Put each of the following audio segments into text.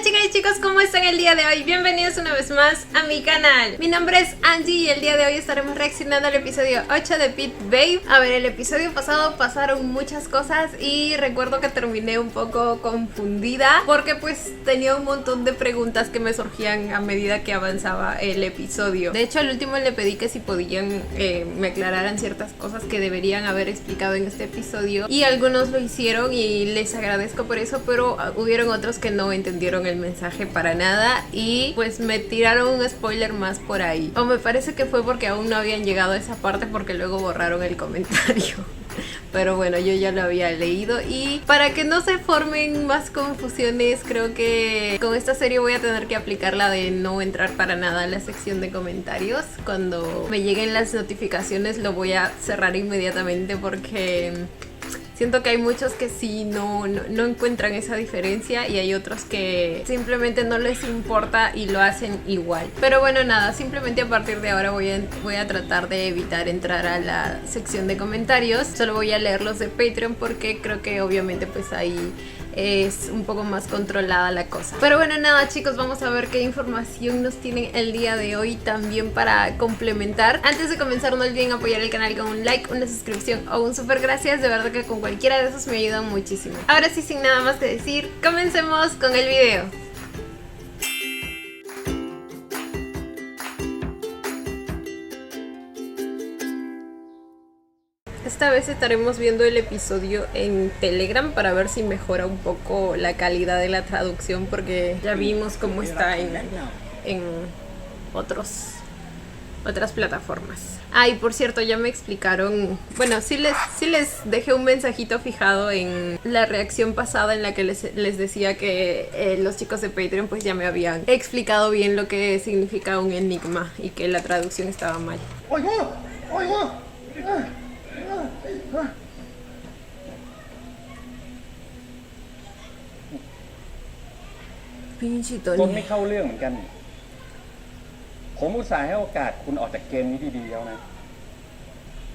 chicas y chicos, ¿cómo están el día de hoy? Bienvenidos una vez más a mi canal. Mi nombre es Angie y el día de hoy estaremos reaccionando al episodio 8 de Pit Babe. A ver, el episodio pasado pasaron muchas cosas y recuerdo que terminé un poco confundida porque pues tenía un montón de preguntas que me surgían a medida que avanzaba el episodio. De hecho, al último le pedí que si podían me aclararan ciertas cosas que deberían haber explicado en este episodio y algunos lo hicieron y les agradezco por eso, pero hubieron otros que no entendieron el mensaje para nada y pues me tiraron un spoiler más por ahí. O me parece que fue porque aún no habían llegado a esa parte porque luego borraron el comentario. Pero bueno, yo ya lo había leído y para que no se formen más confusiones, creo que con esta serie voy a tener que aplicar la de no entrar para nada a la sección de comentarios. Cuando me lleguen las notificaciones lo voy a cerrar inmediatamente porque siento que hay muchos que sí no encuentran esa diferencia y hay otros que simplemente no les importa y lo hacen igual. Pero bueno, nada, simplemente a partir de ahora voy a tratar de evitar entrar a la sección de comentarios. Solo voy a leer los de Patreon porque creo que obviamente pues ahí es un poco más controlada la cosa. Pero bueno, nada chicos, vamos a ver qué información nos tienen el día de hoy también para complementar. Antes de comenzar, no olviden apoyar el canal con un like, una suscripción o un super gracias. De verdad que con cualquiera de esos me ayudan muchísimo. Ahora sí, sin nada más que decir, comencemos con el video. Esta vez estaremos viendo el episodio en Telegram para ver si mejora un poco la calidad de la traducción, porque ya vimos cómo está en otras plataformas. Ah, y por cierto, ya me explicaron, bueno, sí les dejé un mensajito fijado en la reacción pasada en la que les decía que los chicos de Patreon pues ya me habían explicado bien lo que significa un enigma y que la traducción estaba mal. Pinche จน Tony. ไม่เข้าเรื่องเหมือนกัน ผมอุตส่าห์ให้โอกาสคุณออกจากเกมนี้ดีๆแล้วนะ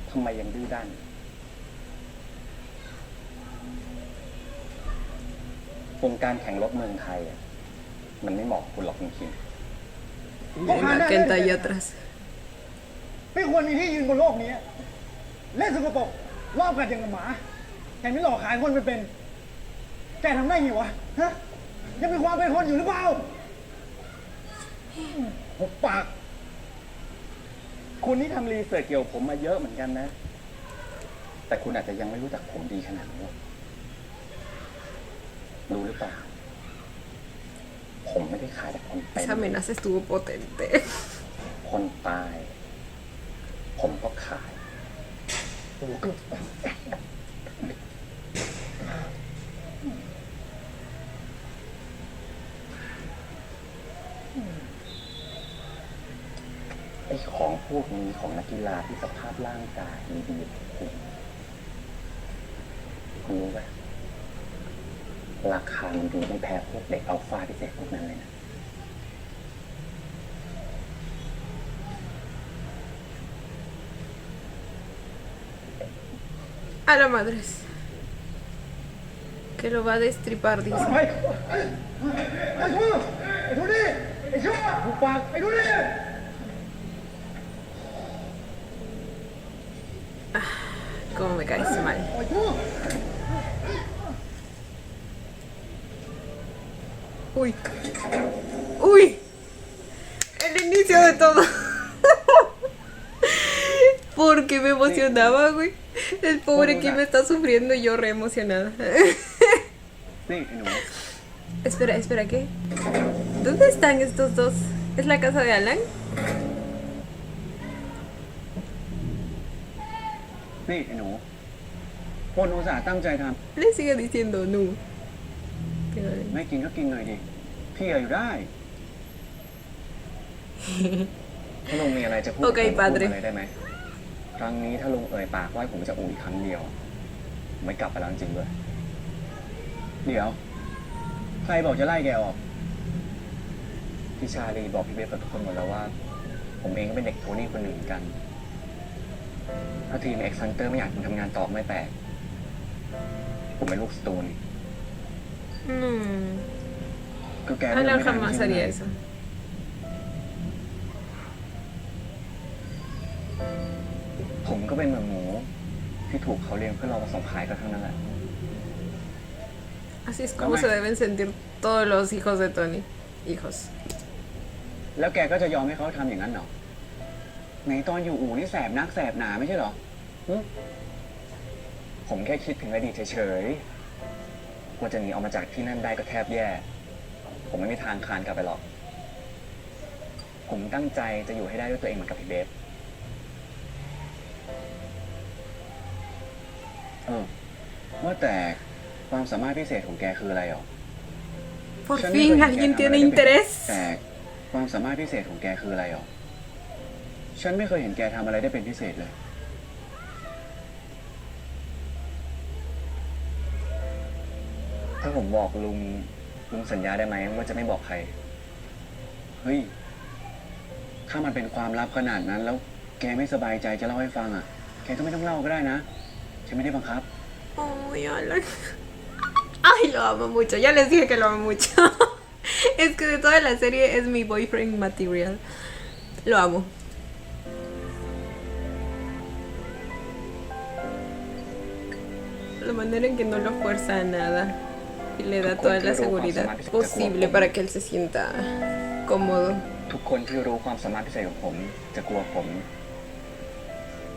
ทำไมยังดื้อด้านวงการแข่งรถเมืองไทยอ่ะมันไม่เหมาะคุณหรอกจริง Una Kenta y atrás. ไม่ควรมีที่ยืนบนโลกนี้เล่นสกปรกรอบกัดอย่างกับหมาแถมไม่หลอกขายคนไปเป็นแกทำได้ไงวะฮะยังมีความเป็นคนอยู่หรือเปล่าหุบปาก ๆคุณนี่ทำรีเสิร์ชเกี่ยวกับผมมาเยอะเหมือนกันนะ แต่คุณอาจจะยังไม่รู้จักผมดีขนาดนี้รู้หรือเปล่าผมไม่ได้ขายแต่คนเป็น Esa amenaza estuvo potente. คนตาย ผมก็ขายไอ้ของพวกนี้ของนักกีฬาที่สภาพร่างกายดีๆคุณรู้ไหมราคามันดูไม่แพ้พวกเด็กอัลฟาพิเศษพวกนั้นเลยนะ A la madres. Que lo va a destripar, ไอ้ dice. ไอ้ดูนี่ไอ้ชั่วหุบปากไอ้ดูนี่ Cómo me caes mal. ไอ้ชั่ว Uy. Uy. El inicio de todo. Porque me emocionaba, güey. El pobre Kim está sufriendo y yo re emocionada. นี่ไอ้หนู Espera, ¿qué? ¿Dónde están estos dos? ¿Es la casa de Alan? นี่ไอ้หนูคนอุตส่าห์ตั้งใจท Le sigue diciendo no. ำไม่กินก็กินหน่อยดิพี่อยู่ได้ ถ้าลุงมีอะไรจะพูด โอเค ผมพูด padre อะไรได้ไหมครั้งนี้ถ้าลุงเอ่ยปากว่าผมจะอุ่ยครั้งเดียวผมไม่กลับไปแล้วจริงๆด้วยเดี๋ยวใครบอกจะไล่แกออกพี่ชาลีบอกพี่เบฟกับทุกคนหมดแล้วว่า ผมเองก็เป็นเด็กโทนี่คนหนึ่งเหมือนกัน ถ้าทีมเอ็กซ์ซันเตอร์ไม่อยากผมทำงานต่อไม่แปลกผมเป็นลูกสตูน Hmm. ก็แกเลือก Alan ไม่ได้ jamás ไม่ใช่ haría ไง eso. ผมก็เป็นเหมือนหมูที่ถูกเขาเลี้ยงเพื่อเรามาส่งขายก็เท่านั้นแหละ Así es como se deben sentir todos los hijos de Tony. Hijos. แล้วแกก็จะยอมให้เขาทำอย่างนั้นเหรอในตอนอยู่อู่นี่แสบนักแสบหนาไม่ใช่เหรอหึผมแค่คิดถึงอดีตเฉยๆว่าจะหนีออกมาจากที่นั่นได้ก็แทบแย่ ผมไม่มีทางคลานกลับไปหรอก ผมตั้งใจจะอยู่ให้ได้ด้วยตัวเองเหมือนกับพี่เบฟว่าแต่ความสามารถพิเศษของแกคืออะไรหรอ Por ฉันไม่เคย fin เห็น alguien แกทำอะไร tiene ได้เป็น interés. แต่ความสามารถพิเศษของแกคืออะไรหรอ ฉันไม่เคยเห็นแกทำอะไรได้เป็นพิเศษเลย ถ้าผมบอกลุงสัญญาได้ไหมว่าจะไม่บอกใคร เฮ้ย ถ้ามันเป็นความลับขนาดนั้น แล้วแกไม่สบายใจจะเล่าให้ฟังอ่ะ แกก็ไม่ต้องเล่าก็ได้นะ ฉันไม่ได้บังคับ Ay, Alan. Ay, lo amo mucho. Ya les dije que lo amo mucho. Es que de toda la serie es mi boyfriend material. Lo amo. La manera en que no lo fuerza a nada y le da toda la seguridad posible para que él se sienta cómodo. ทุกคนที่รู้ความสามารถพิเศษของผม จะกลัวผม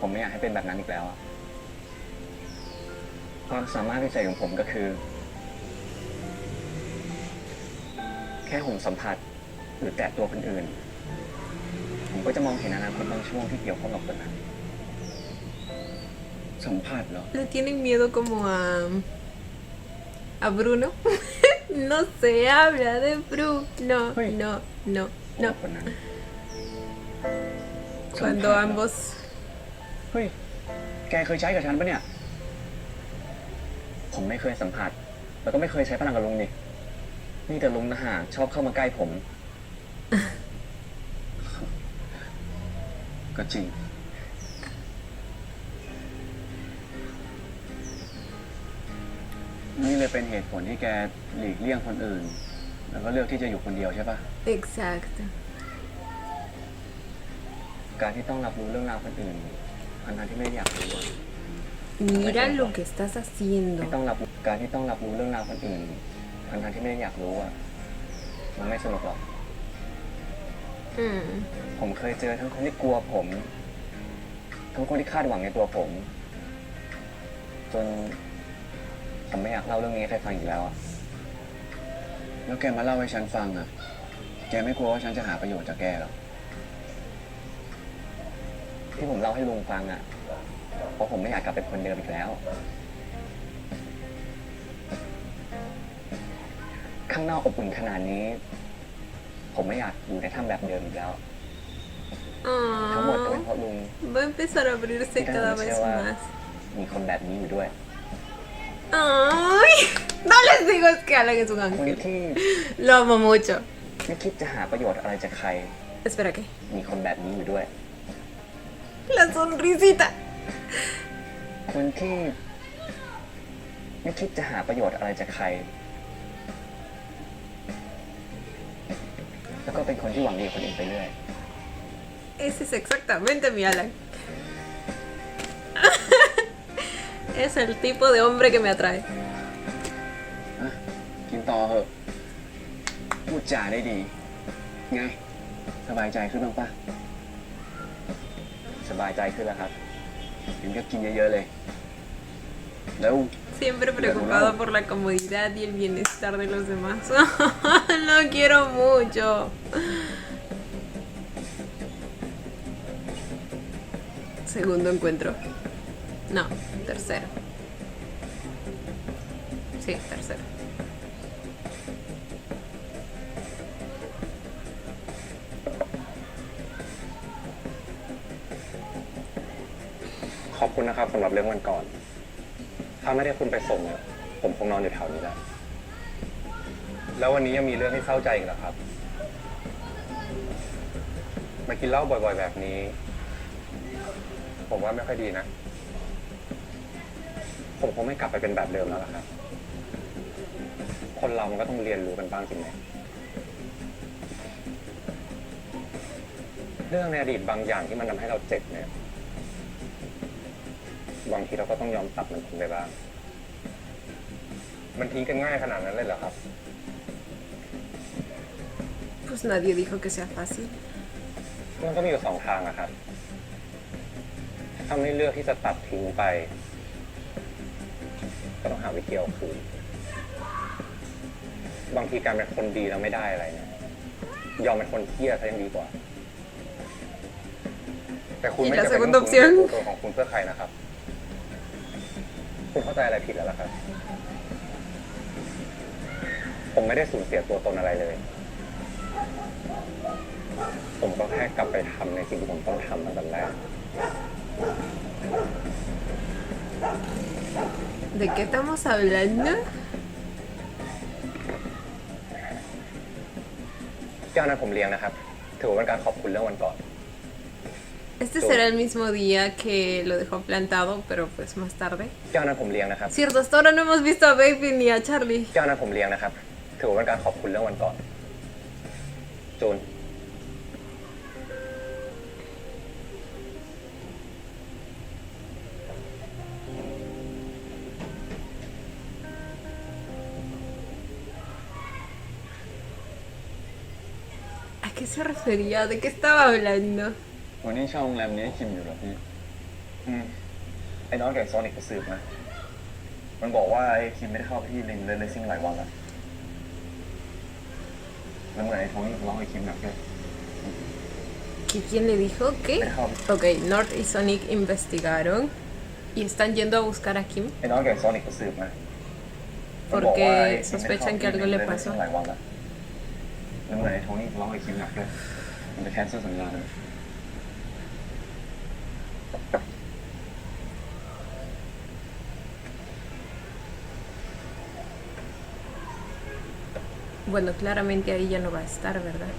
ผมไม่อยากให้เป็นแบบนั้นอีกแล้วอะความสามารถพิเศษของผมก็คือ แค่ผมสัมผัสหรือแตะตัวคนอื่น ผมก็จะมองเห็นอนาคตบางช่วงที่เกี่ยวข้องกับคนนั้นสัมผัสเหรอ Le tienen miedo como a Bruno. No se habla de Bruno. Uy. No, no, กั no. บคนนั้น Cuando ambos เฮ้ย แกเคยใช้กับฉันปะเนี่ย ผมไม่เคยสัมผัส แล้วก็ไม่เคยใช้พลังกับลุงนี่ นี่แต่ลุงนะฮะชอบเข้ามาใกล้ผม ก็จริง นี่เลยเป็นเหตุผลที่แกหลีกเลี่ยงคนอื่น แล้วก็เลือกที่จะอยู่คนเดียวใช่ปะ Exacto. การที่ต้องรับรู้เรื่องราวคนอื่นทั้งที่ไม่ได้อยากรู้อะ Mira lo que estás ที่ haciendo. ต้องรับการที่ต้องรับรู้เรื่องราวคนอื่นทั้งที่ไม่ได้อยากรู้อะมันไม่สนุกหรอก Mm. ผมเคยเจอทั้งคนที่กลัวผม ทั้งคนที่คาดหวังในตัวผม จนผมไม่อยากเล่าเรื่องนี้ให้ใครฟังอีกแล้วอะแล้วแกมาเล่าให้ฉันฟังอะแกไม่กลัวว่าฉันจะหาประโยชน์จากแกหรอ ที่ผมเล่าให้ลุงฟังอะเพราะผมไม่อยากกลับเป็นคนเดิมอีกแล้ว ข้างนอกอบอุ่นขนาดนี้ ผมไม่อยากอยู่ในถ้ำแบบเดิมอีกแล้ว ทั้งหมดก็เป็นเพ Ah, ราะลุง va a empezar a abrirse cada vez más. มีคนแบบนี้อยู่ด้วย Ay, no les digo es que Alan es un คน ángel. ที่ Lo amo mucho. ไม่คิดจะหาประโยชน์อะไรจากใคร Espera, ¿qué? มีคนแบบนี้อยู่ด้วย La sonrisita. คนที่ไม่คิดจะหาประโยชน์อะไรจากใคร แล้วก็เป็นคนที่หวังดีกับคนอื่นไปเรื่อย Ese es exactamente mi Alan. Es el tipo de hombre que me atrae. อ่ะกินต่อเหอะพูดจาได้ดี ไง สบายใจขึ้นบ้างปะสบายใจขึ้นแล้วครับงั้นก็กินเยอะๆเลย แล้ว Siempre preocupado por la comodidad y el bienestar de los demás. Lo quiero mucho. Segundo encuentro. No, tercero. Sí, tercero. ขอบคุณนะครับสำหรับเรื่องวันก่อน ถ้าไม่ได้คุณไปส่งเนี่ยผมคงนอนอยู่แถวนี้แหละแล้ววันนี้ยังมีเรื่องให้เศร้าใจอีกเหรอครับมากินเหล้าบ่อยๆแบบนี้ ผมว่าไม่ค่อยดีนะ ผมคงไม่กลับไปเป็นแบบเดิมแล้วล่ะครับ คนเรามันก็ต้องเรียนรู้กันบ้างจริงไหม เรื่องในอดีตบางอย่างที่มันทำให้เราเจ็บเนี่ยบางทีเราก็ต้องยอมตัดมันทิ้งไปบ้างมันทิ้งกันง่ายขนาดนั้นเลยเหรอครับ Pues nadie dijo que sea fácil. มันก็มีอยู่สองทางอะครับถ้าไม่เลือกที่จะตัดทิ้งไป ก็ต้องหาวิธีเอาคืนบางทีการเป็นคนดีแล้วไม่ได้อะไรเนี่ยยอมเป็นคนเหี้ยซะยังดีกว่า แต่คุณไม่จำเป็นต้องสูญเสียตัวของคุณเพื่อใครนะครับ คุณเข้าใจอะไรผิดแล้วล่ะครับ ผมไม่ได้สูญเสียตัวตนอะไรเลย ผมก็แค่กลับไปทำในสิ่งที่ผมต้องทำตั้งแต่แรก ¿De qué estamos hablando? แก้วนั้นผมเลี้ยงนะครับ ถือว่าเป็นการขอบคุณเรื่องวันก่อน Este será el mismo día que lo dejó plantado, pero pues más tarde. แก้วนั้นผมเลี้ยงนะครับ Cierto, hasta ahora no hemos visto a Baby ni a Charlie. แก้วนั้นผมเลี้ยงนะครับ ถือว่าเป็นการขอบคุณเรื่องวันก่อนจูน ¿A qué se refería? ¿De qué estaba hablando? วันนี้เช่าโรงแรมนี้ให้คิมอยู่เหรอพี่ไอ้น้องแก่โซนิกไปสืบมามันบอกว่าไอ้คิมไม่ได้เข้าไปที่ลิงเลสซิ่งหลายวันแล้วแล้วเมื่อไหร่ไอ้โทนี่ร้องไอ้คิมหนักเลย ¿Que quién le dijo qué? Ok, North y Sonic investigaron y están yendo a buscar a Kim ไอ้น้องแก่โซนิกไปสืบมามันบอกว่าไอ้ porque คิมไม่ได้เข้า sospechan ไป que ที่ algo ลิง le เลสซิ่ pasó. งหลายวันแล้วแล้วเมื่อไหร่ไอ้โทนี่ร้องไอ้คิมหนักเลยมันจะแคนเซิลสัญญาเลย Bueno, claramente ahí ya no va a estar, ¿verdad?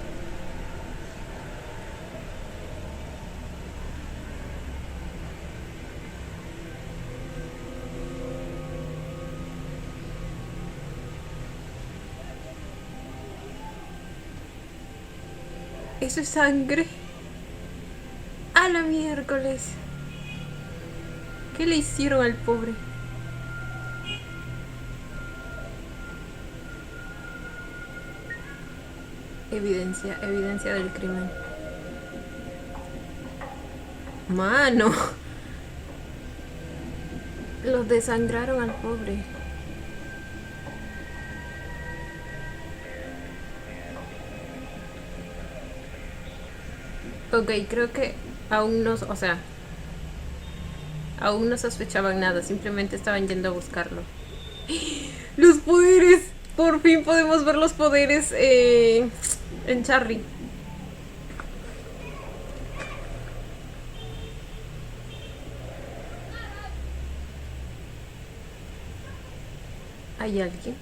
Eso es sangre. ¡A la miércoles! ¿Qué le hicieron al pobre? Evidencia del crimen. Mano. Los desangraron al pobre. Ok, creo que aún no, o sea, aún no sospechaban nada, simplemente estaban yendo a buscarlo. ¡Los poderes! Por fin podemos ver los poderes en Charlie. ¿Hay alguien?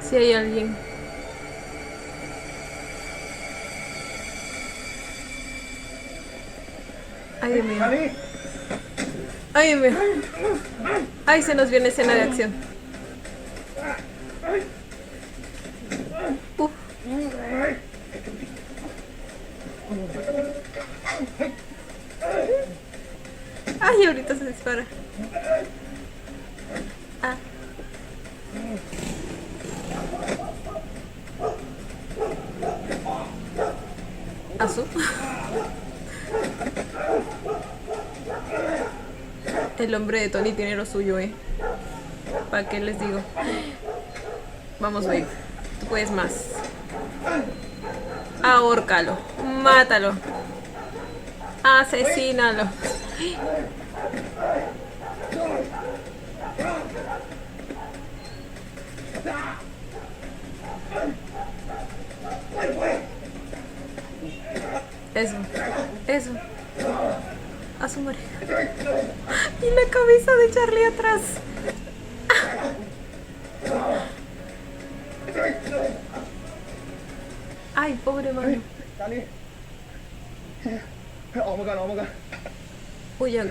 Si hay alguien. Ay, Dios mío. Ay, Dios mío. Ay, se nos viene escena de acción. Uf. Ay, ahorita se dispara. Ah. Azul. El hombre de Tony tiene lo suyo, ¿Para qué les digo? Vamos, Babe. Tú puedes más. Ahórcalo. Mátalo. Asesínalo. Eso. A su madre. Y la cabeza de Charlie atrás. Ay, pobre mano. ชาลี ออกมาก่อนออกมาก่อน Huyan.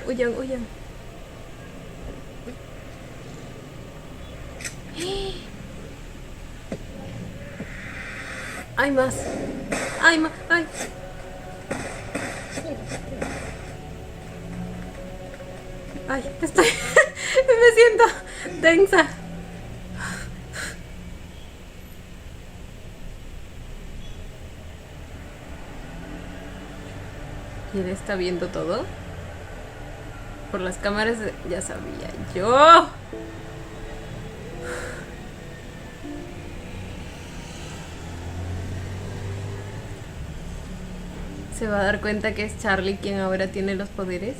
Hay más. Ay. Ay, estoy. Me siento tensa. ¿Y él está viendo todo? Por las cámaras, ya sabía yo. ¿Se va a dar cuenta que es Charlie quien ahora tiene los poderes?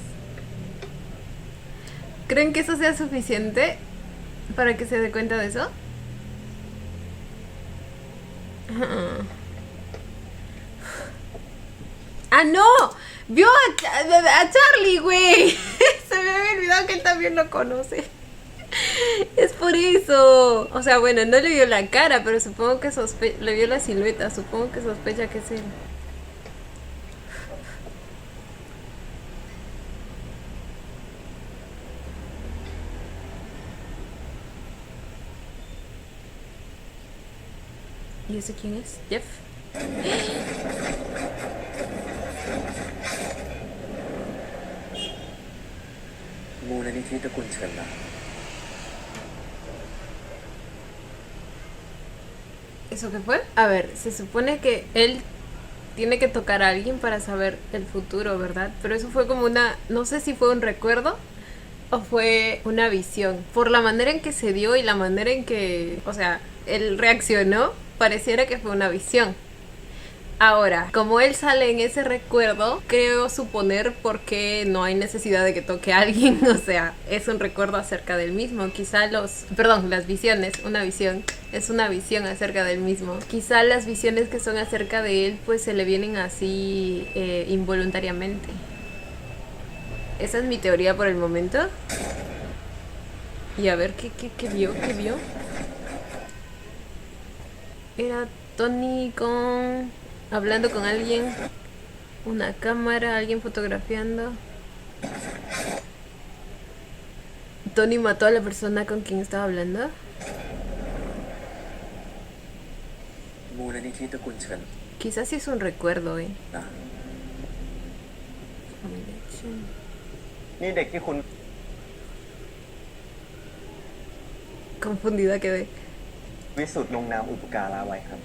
¿Creen que eso sea suficiente para que se dé cuenta de eso? ¡Ah, no! ¡Vio a Charlie, güey! Se me había olvidado que él también lo conoce. Es por eso. O sea, bueno, no le vio la cara, pero supongo que le vio la silueta. Supongo que sospecha que es él. ¿Y ese quién es? ¿Jeff? มูลนิธิตระกูลเฉินล่ะ ¿Eso qué fue? A ver, se supone que él tiene que tocar a alguien para saber el futuro, ¿verdad? Pero eso fue como una... No sé si fue un recuerdo o fue una visión. Por la manera en que se dio y la manera en que... O sea, él reaccionó, pareciera que fue una visión. Ahora, como él sale en ese recuerdo, creo suponer por qué no hay necesidad de que toque a alguien. O sea, es un recuerdo acerca del mismo. Quizá las visiones, una visión, es una visión acerca del mismo. Quizá las visiones que son acerca de él, pues se le vienen así involuntariamente. Esa es mi teoría por el momento. Y a ver, ¿qué vio? Era Tony hablando con alguien, una cámara, alguien fotografiando. Tony mató a la persona con quien estaba hablando. มูลนิธิตระกูลเฉิน Quizás sí es un recuerdo, นะนี่เด็กที่คุณ Confundida quedé. วิสุทธ์ลงนามอุปการะไว้ครับ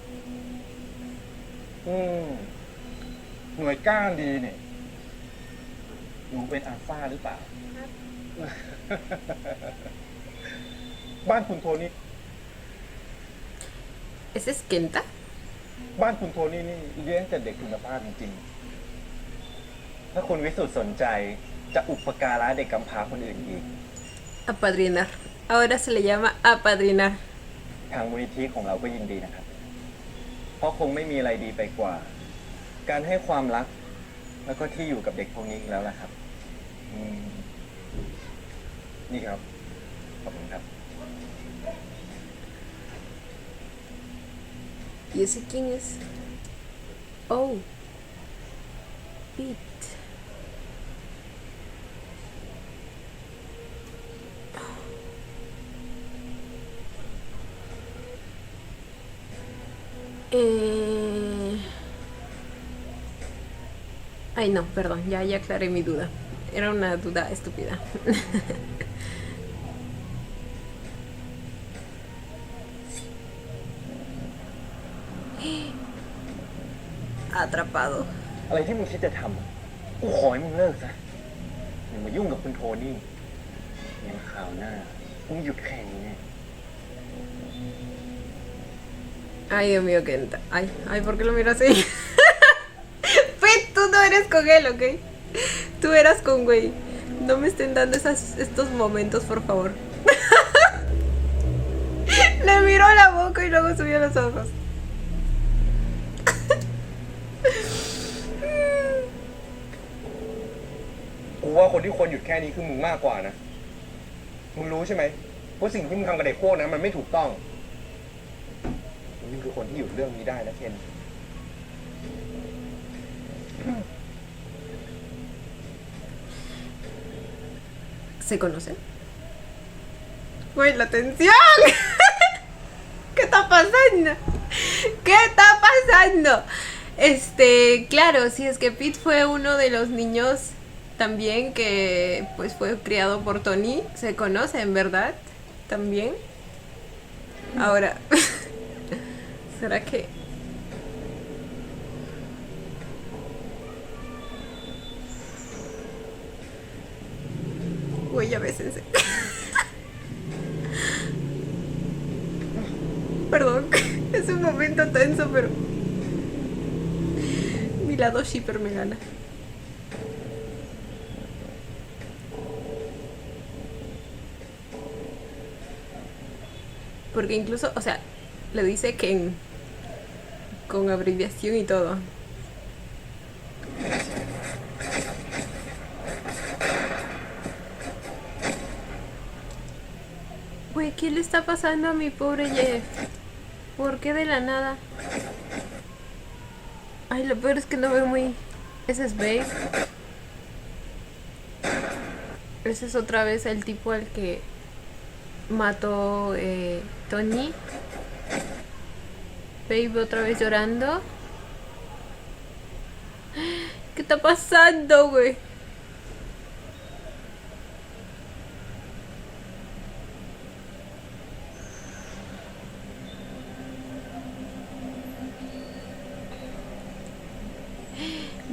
หน่วยก้านดีเนี่ยหนูเป็นอัลฟาหรือเปล่า บ้านคุณโทนี่ ¿Ese es Kenta? บ้านคุณโทนี่นี่เลี้ยงแต่เด็กคุณภาพจริงๆ ถ้าคุณวิสุทธ์สนใจจะอุปการะเด็กกำพร้าคนอื่นอีก Apadrinar. Ahora se le llama apadrinar. ทางมูลนิธิของเราก็ยินดีนะครับ เพราะคงไม่มีอะไรดีไปกว่า การให้ความรัก แล้วก็ที่อยู่กับเด็กพวกนี้อีกแล้วล่ะครับ นี่ครับ ขอบคุณครับ ¿Y ese quién es? Oh, Pete. Ay, no, perdón, ya aclaré mi duda. Era una duda estúpida. Atrapado. อะไรที่มึงคิดจะทำอะกูขอให้มึงเลิกซะอย่ามายุ่งกับคุณโทนี่ยังข่าวหน้ามึงหยุดแค่นี้แน่ Ay, Dios mío, Kenta. Ay, ¿por qué lo miro así? Pete, tú no eres con él, ¿ok? Tú eras con güey. No me estén dando estos momentos, por favor. Le miró la boca y luego subió los ojos.กูว่าคนที่ควรหยุดแค่นี้คือมึงมากกว่านะ มึงรู้ใช่ไหมว่าสิ่งที่มึงทำกับเด็กพวกนั้นมันไม่ถูกต้องมึงคือคนที่หยุดเรื่องนี้ได้นะเคน ¿Se conocen? Güey, la tensión. ¿Qué está pasando? ¿Qué está pasando? Claro, sí, es que Pete fue uno de los niños también que pues fue criado por Tony. Se conocen, ¿verdad? También. Ahora, ¿será que...? Güey, ya bésense. Perdón, es un momento tenso, pero mi lado shipper me gana. Porque incluso, o sea, le dice Ken con abreviación y todo. Güey, ¿qué le está pasando a mi pobre Jeff? ¿Por qué de la nada? Ay, lo peor es que no veo muy... Ese es Babe. Ese es otra vez el tipo al que mató Tony. Babe otra vez llorando. ¿Qué está pasando, güey?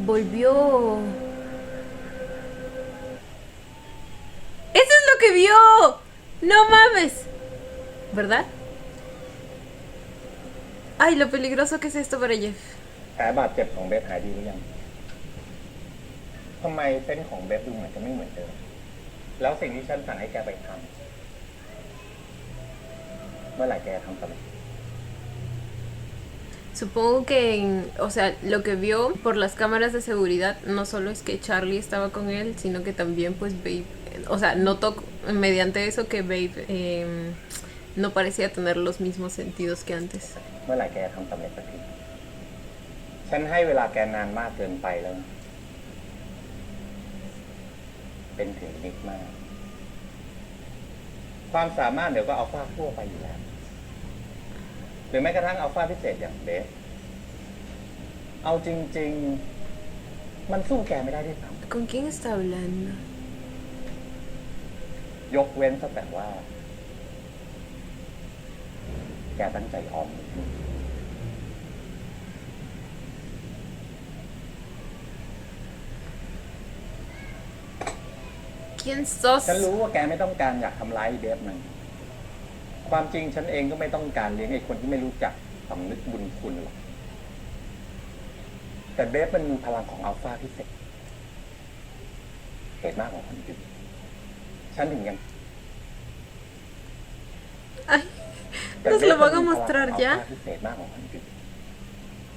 Volvió. ¡Eso es lo que vio! ¡No mames! ¿Verdad? Ay, lo peligroso que es esto para Jeff. แผลบาดเจ็บของเบฟหายดีหรือยังทำไมเส้นของเบฟดูเหมือนจะไม่เหมือนเดิมแล้วสิ่งที่ฉันสั่งให้แกไปทำเมื่อไหร่แกทำสำเร็จ Supongo que, o sea, lo que vio por las cámaras de seguridad no solo es que Charlie estaba con él, sino que también pues Babe, o sea, notó mediante eso que Babe no parecía tener los mismos sentidos que antes. เมื่อไหร่แกทำสำเร็จสักทีฉันให้เวลาแกนานมากเกินไปแล้ว เป็นถึงนิดมาก ความสามารถเดี๋ยวก็อัลฟาทั่วไปอยู่แล้ว หรือแม้กระทั่งอัลฟาพิเศษอย่างเบสเอาจริง ๆ มันสู้แกไม่ได้ด้วยซ้ ¿Con quién está hablando? ำยกเว้นซะแต่ว่า แกตั้งใจออม ¿Quién sos? ฉันรู้ว่าแกไม่ต้องการอยากทำร้ายเบสมัน ความจริงฉันเองก็ไม่ต้องการเลี้ยงไอ้คนที่ไม่รู้จักสำนึกบุญคุณหรอก แต่เบสมันมีพลังของอัลฟาพิเศษเหตุมากกว่าคนอื่นฉันถึงยัง Ay, ¿nos lo van a mostrar ya? พิเศษมากกว่าคนอื่น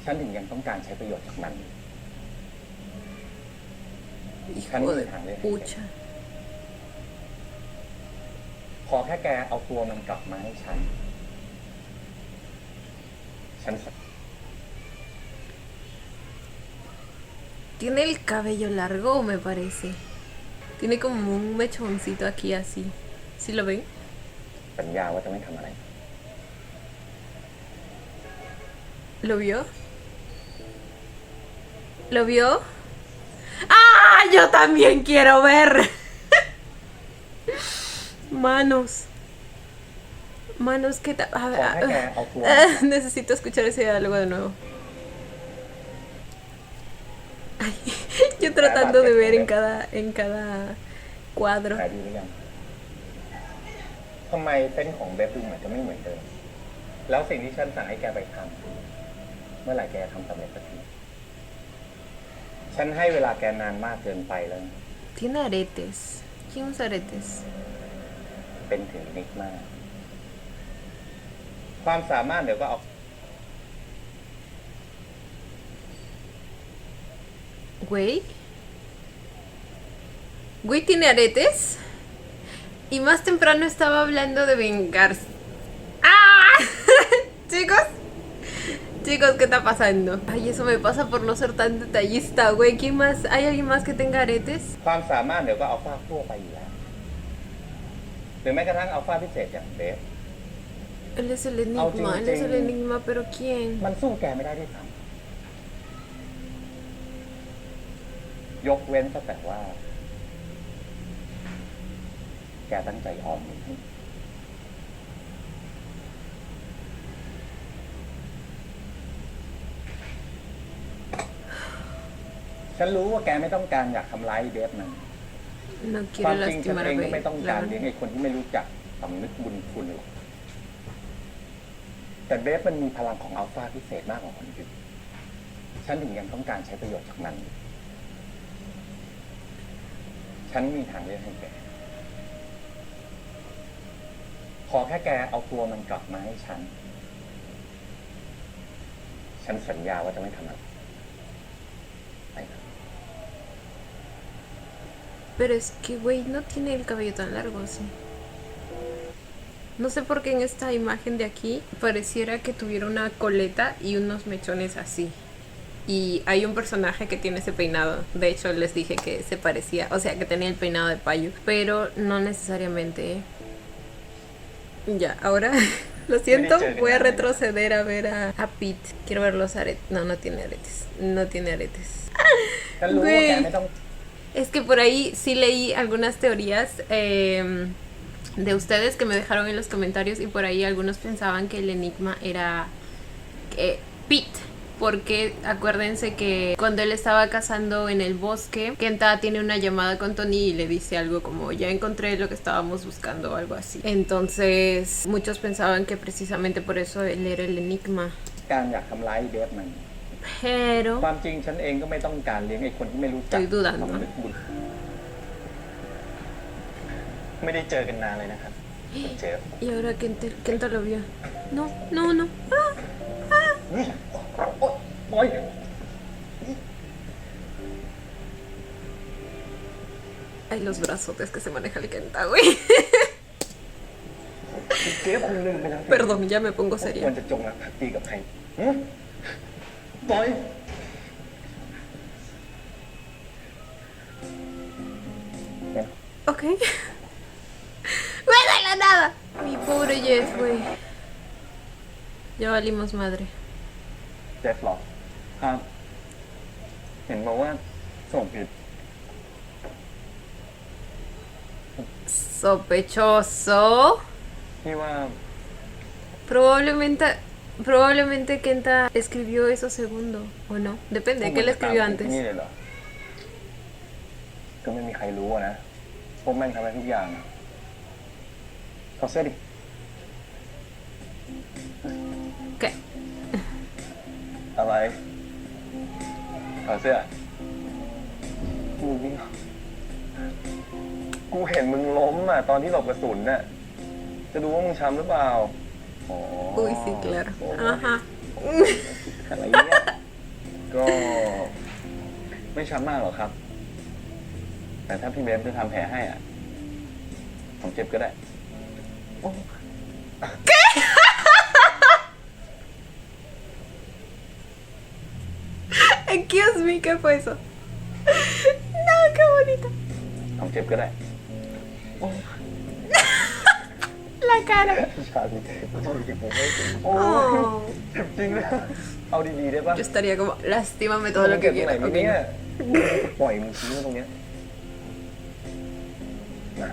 ฉันถึงยังต้องการใช้ประโยชน์จากมัน Hijo de pucha. ขอแค่แกเอาตัวมันกลับมาให้ฉัน Tiene el cabello largo, me parece. Tiene como un mechoncito aquí así. ¿Sí lo ven? สัญญาว่าจะไม่ทำอะไร ¿Lo vio? ¿Lo vio? ¡Ah! Yo también quiero ver. Manos. Manos, ¿qué tal? A ver, ขอให้แกเอาตัว necesito escuchar ese diálogo de nuevo. Ay, yo tratando de ver en cada cuadro. หายดีหรือยังทำไมเส้นของเบฟดูเหมือนจะไม่เหมือนเดิม แล้วสิ่งที่ฉันสั่งให้แกไปทำเมื่อไหร่แกทำสำเร็จสักทีฉันให้เวลาแกนานมากเกินไปแล้ว Tiene aretes. ¿Quién usa aretes? เป็นถึงนิดมาก ความสามารถเดี๋ยวก็เอา Güey. Güey tiene aretes. Y más temprano estaba hablando de vengarse. ¡Ah! Chicos. Chicos, ¿qué está pasando? Ay, eso me pasa por no ser tan detallista, güey. ¿Quién más? ¿Hay alguien más que tenga aretes? ความสามารถเดี๋ยวก็เอาฟาดทั่วไปอยู่แล้ว หรือแม้กระทั่งอัลฟาพิเศษอย่างเบฟ Él es el Au, enigma, él es el ching. enigma, pero ¿quién? มันสู้แกไม่ได้ด้วยซ้ำยกเว้นแต่ว่า แกตั้งใจออมเงินให้ฉันรู้ว่าแกไม่ต้องการอยากทำร้ายเบฟมัน No ควา quiero มจริงฉัน lastimar เอ a งก็ไม่ Babe. ต้องการเลี้ยงไอ้คนที่ไม่รู้จักสำนึกบุญคุณหรอกแต่เบฟมันมีพลังของอัลฟาพิเศษมากกว่าคนอื่นฉันถึงยังต้องการใช้ประโยชน์จากมัน ฉันมีทางเลือกให้แก ขอแค่แกเอาตัวมันกลับมาให้ฉัน ฉันสัญญาว่าจะไม่ทำอะไรไปนะ Pero es que, güey, no tiene el cabello tan largo, sí. No sé por qué en esta imagen de aquí pareciera que tuviera una coleta y unos mechones así. Y hay un personaje que tiene ese peinado. De hecho, les dije que se parecía, o sea, que tenía el peinado de payo. Pero no necesariamente. Ya, ahora lo siento, voy a retroceder a ver a Pete. Quiero ver los aretes. No, no tiene aretes. No tiene aretes. ฉันรู้ว่าแกไม่ต้อง Es que por ahí sí leí algunas teorías de ustedes que me dejaron en los comentarios y por ahí algunos pensaban que el enigma era Pete. Porque acuérdense que cuando él estaba cazando en el bosque, Kenta tiene una llamada con Tony y le dice algo como ya encontré lo que estábamos buscando o algo así. Entonces muchos pensaban que precisamente por eso él era el enigma. การอยากทำร้ายเบฟมัน Pero ความจริงฉันเองก็ไม่ต้องการเลี้ยงไอ้คนที่ไม่รู้จัก Estoy dudando. สำนึกบุญไม่ได้เจอกันนานเลยนะครับคุณเจฟ y ahora Kenta lo vio. No, no, no. นี่โอ๊ยโอ๊ย Ay, los brazotes que se maneja el Kenta, güey. คุณเจฟคงลืมไปแล้วสิ Perdón, ya me pongo ควร seria. จะจงรักภักดีกับใครหึปล่อย Ok. ¡Güey, de la nada! Mi pobre Jeff, güey. Ya valimos madre. เจฟหรอครับ เห็นบอกว่าส่งผิด Sospechoso. ที่ว่า Probablemente Kenta escribió eso segundo, ¿o no? Depende, ¿qué le escribió ที่ antes? นี่เลยเหรอ ก็ไม่มีใครรู้อะนะ พวกแม่งทำอะไรทุกอย่างอะขอเสื้อดิ ¿Qué? อะไรขอเสื้อมึงนี่กูเห็นมึงล้มอ่ะ ตอนที่หลบกระสุนน่ะ จะดูว่ามึงช้ำหรือเปล่าอ๋อ Uy, sí, claro. Ajá. อะไรเนี่ยก็ไม่ช้ำมากหรอกครับ แต่ถ้าพี่เบฟจะทำแผลให้อ่ะ ผมเจ็บก็ได้ Excuse me, ¿qué fue eso? No, qué bonito. ผมเจ็บก็ได้ La cara. ชาลีเอาจริงผมไม่โอ้ Oh. เจ็บจริงเลยเอาดีๆได้ปะ Yo estaría como, lastímame todo lo que เก็บตรงไหน quieras. มึง Ok. เนี่ยปล่อยมึงทิ้งไว้ตรงเนี้ยนะ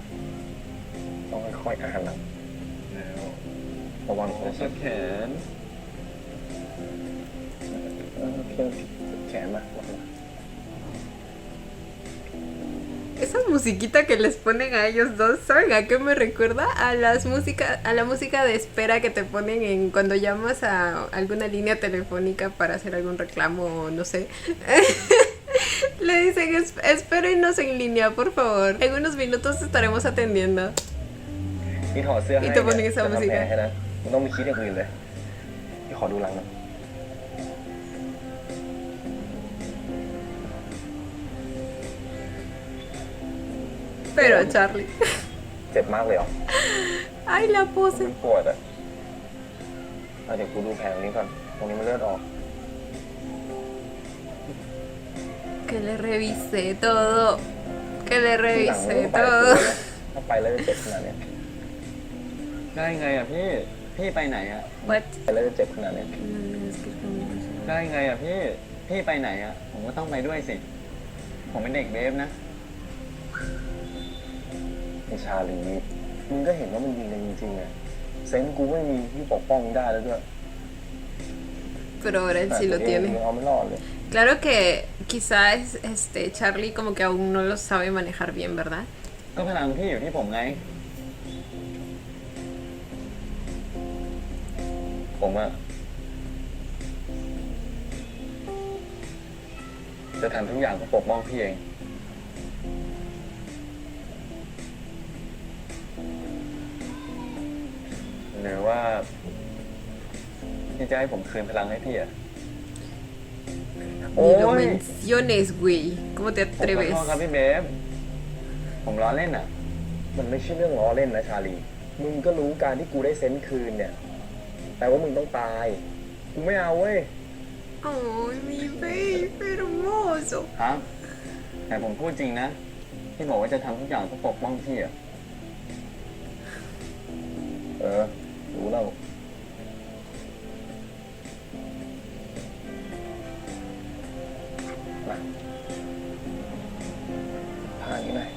ต้องค่อยๆอ่านนะแล้วระวังหัวเส้นแขนแขนมา Esa musiquita que les ponen a ellos dos, ¿saben a qué me recuerda? A la música de espera que te ponen en cuando llamas a alguna línea telefónica para hacer algún reclamo o no sé. Le dicen, espérenos en línea, por favor. En unos minutos estaremos atendiendo. นี่ถอดเสื้อให้ อีกตัวคนหนึ่ง จะ สาม ทำ สิบ แผลให้นะมึงต้องไม่คิดอย่างอื่นเลยพี่ขอดูหลังหน่อย Pero Charlie. เจ็บมากเลยเหรอ Ay, la มั pose. นปวดอ่ะเอาเดี๋ยวกูดูแผลตรงนี้ก่อน ตรงนี้มันเลือดออก Que le revisé todo. Que le ทีหลัง revisé มึงไป todo. ถ้าไปแล้วจะเจ็บขนาดเนี้ย ได้ไงอ่ะพี่ พี่ไปไหนอ่ะ What? แล้วจะเจ็บขนาดนี้ได้ไงอ่ะพี่ พี่ไปไหนอ่ะ ผมก็ต้องไปด้วยสิ ผมเป็นเด็กเบฟนะไอชาลีมึงก็เห็นว่ามันยิงกันจริงๆอ่ะเซนส์กูไม่มีที่ปกป้องได้แล้วด้วย Pero ahora él sí lo มึง tiene. เอาไม่รอดเลย Claro que quizás Charlie como que aún no lo sabe manejar bien, ¿verdad? ก็พลังพี่อยู่ที่ผมไง ผมอะจะทำทุกอย่างเพื่อปกป้องพี่เอง หรือว่าพี่จะให้ผมคืนพลังให้พี่อะ Ni lo menciones, güey. ¿Cómo te ผมขอ atreves? โทษครับพี่เบฟผมล้อเล่นอะมันไม่ใช่เรื่องล้อเล่นนะชาลี มึงก็รู้การที่กูได้เซนส์คืนเนี่ย แต่ว่ามึงต้องตาย กูไม่เอาเว้ย Ay, mi baby hermoso. ครับ แต่ผมพูดจริงนะ ที่บอกว่าจะทำทุกอย่างเพื่อปกป้องพี่อะรู้แล้วมาผ่านนี้หน่อย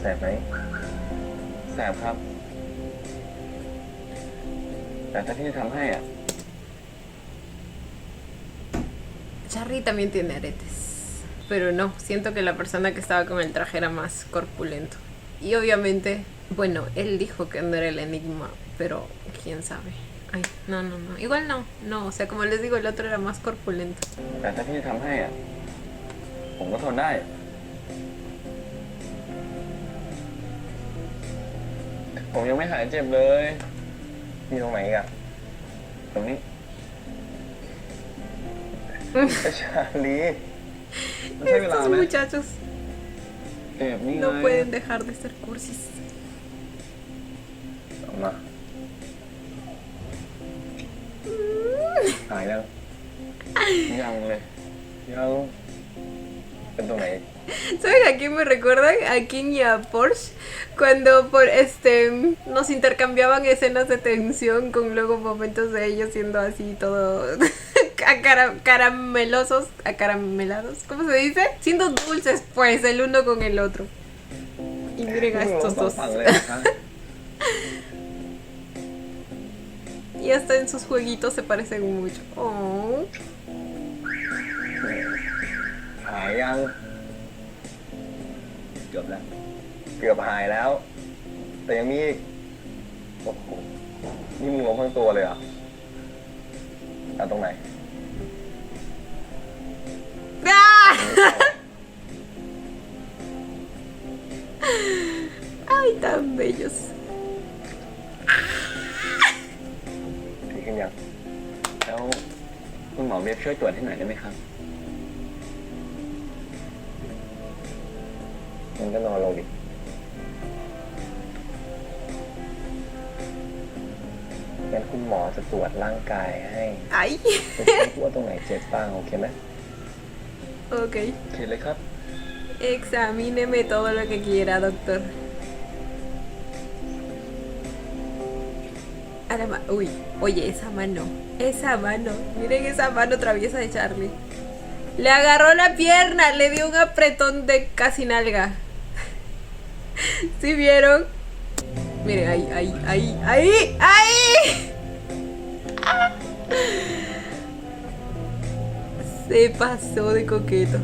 แสบไหมแสบครับ แต่ถ้าพี่จะทำให้อ่ะ Charlie también tiene aretes. Pero no, siento que la persona que estaba con el traje era más corpulento. Y obviamente, bueno, él dijo que no era el enigma, pero quién sabe. Ay, no. Igual no, o sea, como les digo, el otro era más corpulento. แต่ถ้าพี่จะทำให้อ่ะ ผมก็ทนได้ ผมยังไม่หายเจ็บเลยมีตรงไหนอีกอ่ะ ตรงนี้ ชาลีมันใช่เวลา Estos ไหม muchachos เจ็บนี่ไง no pueden dejar de ser cursis. เอามาหายแล้วยังเลยยังเป็นตรงไหน ¿Saben a quién me recuerdan? A King y a Porsche. Cuando nos intercambiaban escenas de tensión con luego momentos de ellos siendo así todo acaramelados. ¿Cómo se dice? Siendo dulces pues el uno con el otro. Y miren a estos dos. ฟังเลยนะคะ Y hasta en sus jueguitos se parecen mucho. Oh. หายยังเกือบแล้ว เกือบหายแล้ว แต่ยังมีอีกโอ้โหนี่มึงล้มทั้งตัวเลยเหรอเอาตรงไหน ¡Ah! ¡Ay, tan bellos! ดีขึ้นยังแล้วคุณหมอเว็บช่วยตรวจให้หน่อยได้ไหมครับมันก็นอนลงดิงั้นคุณหมอจะตรวจร่างกายให้ ¡Ay! จะเช็คว่าตรงไหนเจ็บบ้างโอเคไหม Ok. โอเคเลยครับ Examíneme todo lo que quiera, doctor. Uy, oye, esa mano. Miren esa mano traviesa de Charlie. Le agarró la pierna, le dio un apretón de casi nalga. ¿Sí vieron? Miren, ahí. Se pasó de coqueto.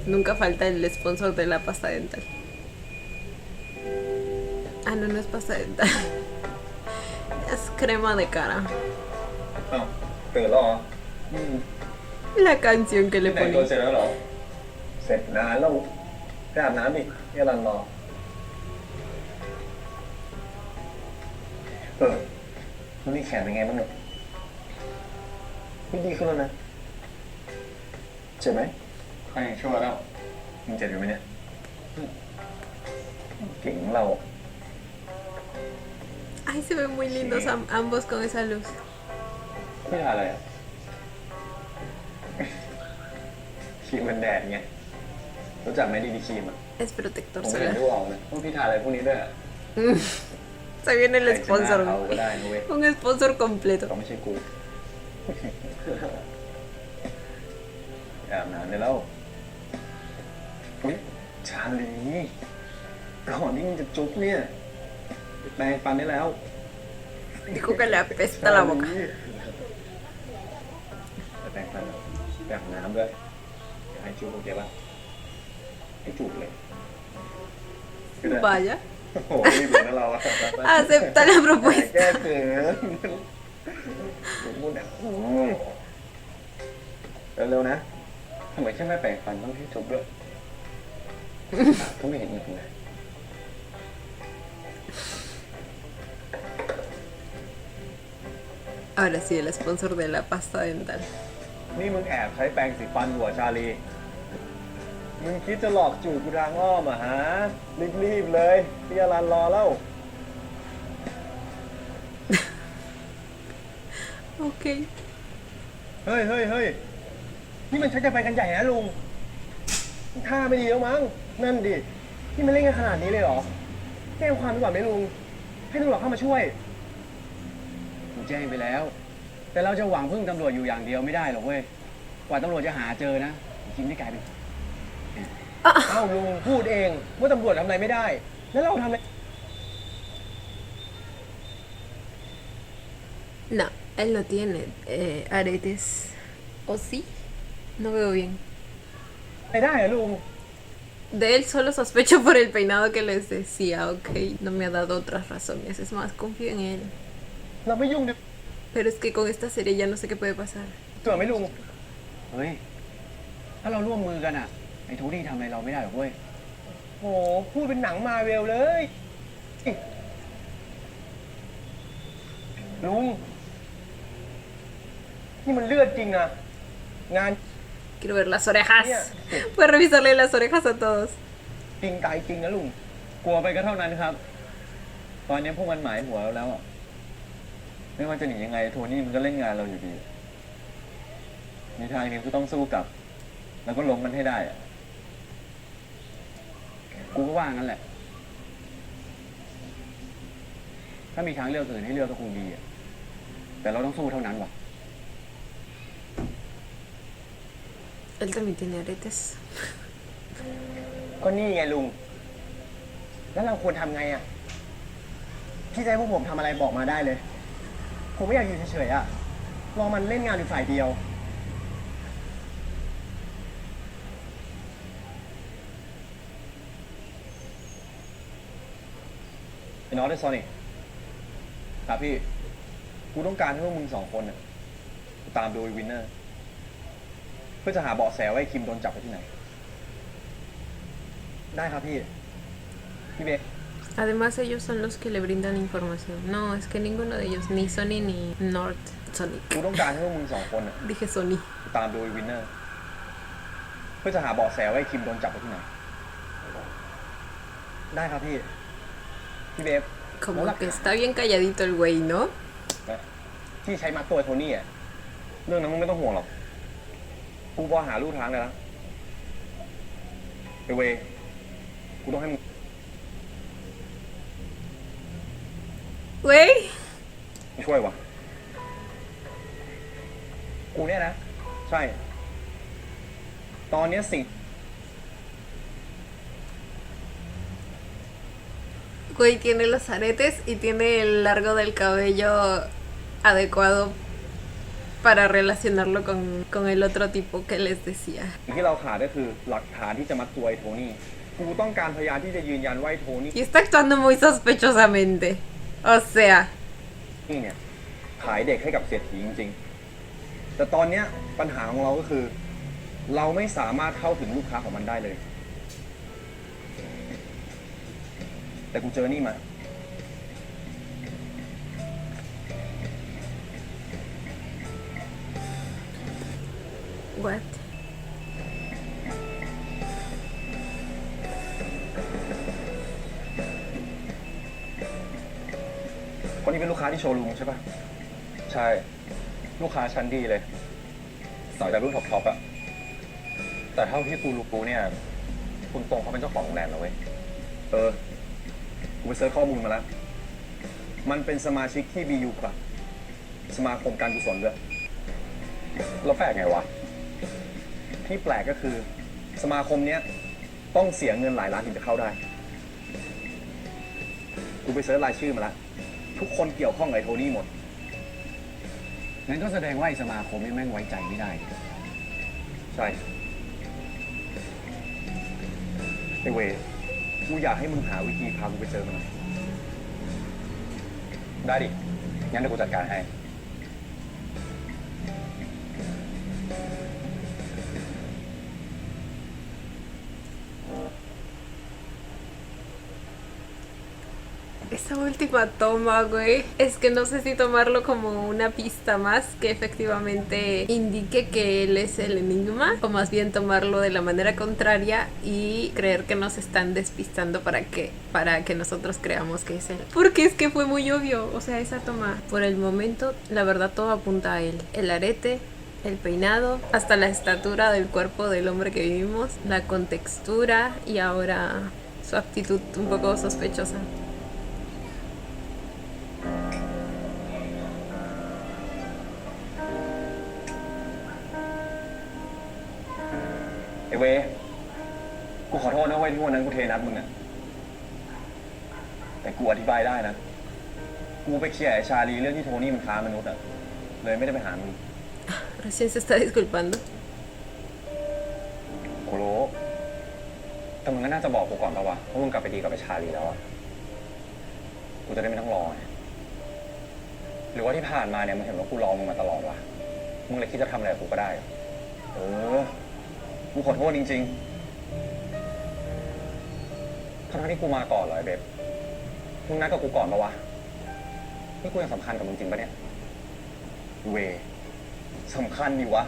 Nunca falta el sponsor de la pasta dental. Ah, no es pasta dental. Es crema de cara. อ้าวตื่นแล้วเหรอ La canción que le แต่งตัว ponen. เสร็จแล้วเหรอ เสร็จนานแล้วไปอาบน้ำดินี่รันรอแล้วนี่แขนเป็นไงบ้างเนี่ยไม่ดีขึ้นแล้วนะเจ็บไหมใครช่วยแล้วมึงเจ็บอยู่ไหมเนี่ยเก่งของเรา Ay, se ven muy lindos ambos con esa luz. ไม่ทาอะไรอ่ะ ครีมกันแดดไงรู้จักไหมดีดีครีมอ่ะ Es protector ผมไม่เห็น solar. ดูออกนะพวกพี่ทาอะไรพวกนี้ด้วยอะ Se viene el ใครชนะ sponsor. เขาก็ได้นะเว้ย Un sponsor completo. ก็ไม่ใช่กูอาบน้ำได้แล้วอุ๊ยชาลีก่อนที่มึงจะจุ๊บเนี่ยแปรงฟันได้แล้ว Dijo que le apesta la boca. แปรงฟันแล้วไปอาบน้ำด้วยให้จุ๊บโอเคป่ะให้จูบเลย Vaya. โอ้โหรีบเลยนะเราอะ Acepta la แก้ propuesta. เขินพูดแบบเร็วๆนะทำไมแค่ไม่แปรงฟันต้องให้จุ๊บด้วยก็ไม่เห็นอีกเลย Ahora sí, el sponsor de la pasta dental. นี่มึงแอบใช้แปรงสีฟันหัวชาลี มึงคิดจะหลอกจูบกูทางอ้อมอ่ะฮะ รีบๆเลยพี่อรันรอแล้ว Ok. เฮ้ย นี่มันชักจะไปกันใหญ่นะลุงท่าไม่ดีแล้วมั้ง นั่นดิ นี่มันเล่นกันขนาดนี้เลยเหรอ แจ้งความดีกว่าไหมลุง ให้ตำรวจเข้ามาช่วยผมแจ้งไปแล้ว แต่เราจะหวังพึ่งตำรวจอยู่อย่างเดียวไม่ได้หรอกเว้ย กว่าตำรวจจะหาเจอนะจริงได้กลายเป็นเอ้าลุงพูดเองว่าตำรวจทำอะไรไม่ได้ แล้วเราทำอะไร No, él no tiene aretes. ¿O sí? No veo bien. ไม่ได้อะลุง De él solo sospecho por el peinado que les decía, ok. No me ha dado otras razones. Es más, confío en él. เราไม่ยุ่งดิ Pero es que con esta serie ya no sé qué puede pasar. ตัวไม่ลุง เฮ้ย ถ้าเราร่วมมือกันอ่ะ ไอ้โทนี่ทำอะไรเราไม่ได้หรอกเว้ย โห พูดเป็นหนังมาเวลเลย ลุง นี่มันเลือดจริงนะ งาน Quiero ver las orejas. Mira. Puedes revisarle las orejas a todos. จริงตายจริงนะลุง กลัวไปก็เท่านั้นครับ ตอนนี้พวกมันหมายหัวเราแล้วอะไม่ว่าจะหนียังไงโทนี่มันก็เล่นงานเราอยู่ดีในทางนี้ก็ต้องสู้กลับ แล้วก็ล้มมันให้ได้อะกูก็ว่างั้นแหละ ถ้ามีทางเลือกอื่นให้เลือกก็คงดีอะแต่เราต้องสู้เท่านั้นว่ะ Él también tiene aretes. ก็นี่ไงลุง แล้วเราควรทำไงอ่ะ พี่จะให้พวกผมทำอะไรบอกมาได้เลย ผมไม่อยากอยู่เฉยๆอ่ะ รอมันเล่นงานอยู่ฝ่ายเดียว ไอ้น็อตไอ้ซอนิกครับพี่ กูต้องการให้พวกมึงสองคนน่ะตามดูวินเนอร์ เพื่อจะหาเบาะแสว่าไอ้คิมโดนจับไปที่ไหน ได้ครับพี่ พี่เบ Además, ellos son los que le brindan información. No, es que ninguno de ellos, ni Sony ni North Sonic. กูต้องการให้พวกมึงสองคนน่ะ Dije Sony. ตามดูวินเนอร์ เพื่อจะหาเบาะแสว่าไอ้คิมโดนจับไปที่ไหน ได้ครับพี่ พี่เบฟ Como que está bien calladito el güey, ¿no? นะที่ใช้มัดตัวโทนี่อ่ะ เรื่องนั้นมึงไม่ต้องห่วงหรอก กูพอหาลู่ทางได้แล้วไอ้เวย์กูต้องให้มึง Güey. ช่วยวะกูเนี่ยนะ ใช่ ตอนเนี้ยสิ่ง Güey tiene los aretes y tiene el largo del cabello adecuado para relacionarlo con el otro tipo que les decía. ที่เราขาดก็คือหลักฐานที่จะมัดตัวไอ้โทนี่ กูต้องการพยานที่จะยืนยันว่าไอ้โทนี่ Y está actuando muy sospechosamente. O sea, นี่เนี่ยขายเด็กให้กับเศรษฐีจริงๆ แต่ตอนเนี้ยปัญหาของเราก็คือ เราไม่สามารถเข้าถึงลูกค้าของมันได้เลย แต่กูเจอนี่มา what? คนนี้เป็นลูกค้าที่โชว์รูมใช่ปะใช่ ลูกค้าชั้นดีเลยต่อจากรุ่นท็อปๆอะ แต่เท่าที่กูรู้เนี่ย คุณตรงเขาเป็นเจ้าของโรงแรมนะเว้ย กูไปเซิร์ชข้อมูลมาแล้ว มันเป็นสมาชิกที่ BU ครับสมาคมการกุศลด้วย แล้วแปลกไงวะ ที่แปลกก็คือสมาคมเนี้ยต้องเสียเงินหลายล้านถึงจะเข้าได้ กูไปเซิร์ชรายชื่อมาแล้ว ทุกคนเกี่ยวข้องกับไอ้โทนี่หมด งั้นก็แสดงว่าไอ้สมาคมนี่แม่งไว้ใจไม่ได้ ใช่ไอ้เวกูอยากให้มึงหาวิธีพากูไปเจอมันหน่อย ได้ดิ งั้นเดี๋ยวกูจัดการให้ Esa última toma, güey, es que no sé si tomarlo como una pista más que efectivamente indique que él es el enigma, o más bien tomarlo de la manera contraria y creer que nos están despistando para que nosotros creamos que es él. Porque es que fue muy obvio, o sea, esa toma. Por el momento, la verdad, todo apunta a él. El arete, el peinado, hasta la estatura del cuerpo del hombre que vivimos, la contextura y ahora su actitud un poco sospechosa.ไอ้เวกูขอโทษนะเว้ยที่วันนั้นกูเทนัดมึงอะแต่กูอธิบายได้นะ กูไปเคลียร์ไอ้ชาลีเรื่องที่โทนี่มันค้ามนุษย์อะเลยไม่ได้ไปหามึง Recién se está disculpando. กูรู้ แต่มึงก็น่าจะบอกกูก่อนป่าวะว่ามึงกลับไปดีกับไอ้ชาลีแล้วอะกูจะได้ไม่ต้องรอไงหรือว่าที่ผ่านมาเนี่ยมึงเห็นว่ากูรอมึงมาตลอดวะมึงเลยคิดจะทำอะไรกับกูก็ได้เหรอ กูขอโทษจริง ทั้งที่กูมาก่อนเหรอไอ้เบบมึงนัดกับกูก่อนปะวะนี่กูยังสำคัญกับมึงจริงปะเนี่ย ๆ เวสำคัญดิวะ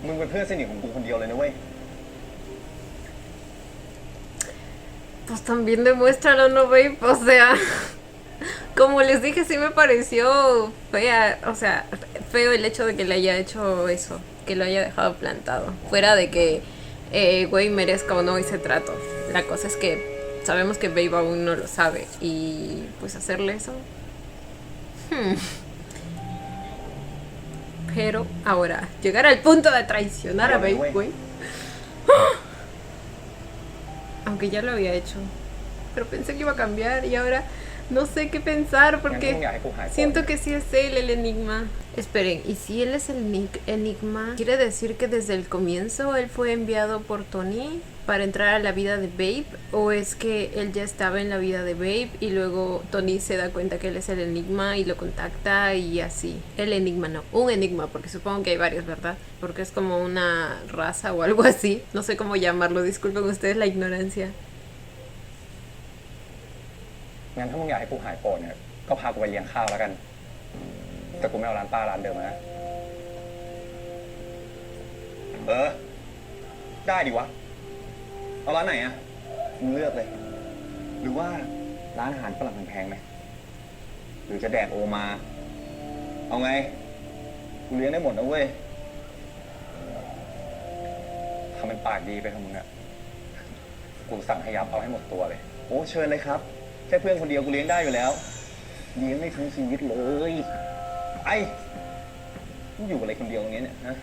มึงเป็นเพื่อนสนิทของกูคนเดียวเลยนะเว้ย Pues también demuéstralo, ¿no, babe? O sea, como les dije, sí me pareció fea, o sea, feo el hecho de que le haya hecho eso, que lo haya dejado plantado. Fuera de que güey merezca o no ese trato. La cosa es que sabemos que Babe aún no lo sabe y pues hacerle eso. Pero ahora, llegar al punto de traicionar a Babe, güey. Aunque ya lo había hecho. Pero pensé que iba a cambiar y ahora no sé qué pensar porque siento que sí es él el enigma. Esperen, ¿y si él es el enigma? ¿Quiere decir que desde el comienzo él fue enviado por Tony para entrar a la vida de Babe? ¿O es que él ya estaba en la vida de Babe y luego Tony se da cuenta que él es el enigma y lo contacta y así? El enigma no, un enigma, porque supongo que hay varios, ¿verdad? Porque es como una raza o algo así. No sé cómo llamarlo, disculpen ustedes la ignorancia. งั้นถ้ามึงอยากให้กูหายโกรธเนี่ยก็พากูไปเลี้ยงข้าวแล้วกัน แต่กูไม่เอาร้านป้าร้านเดิมนะ ได้ดิวะ เอาร้านไหนอะมึงเลือกเลย หรือว่าร้านอาหารฝรั่งแพงๆไหม หรือจะแดกโอมา เอาไง กูเลี้ยงได้หมดนะเว้ย ทำเป็นปากดีไปเถอะมึงอะกูสั่งให้ยับเอาให้หมดตัวเลย โอ้เชิญเลยครับ แค่เพื่อนคนเดียวกูเลี้ยงได้อยู่แล้ว เลี้ยงได้ทั้งชีวิตเลยไอ้มึงอยู่อะไรคนเดียวอย่างเงี้ยเนี่ยฮะ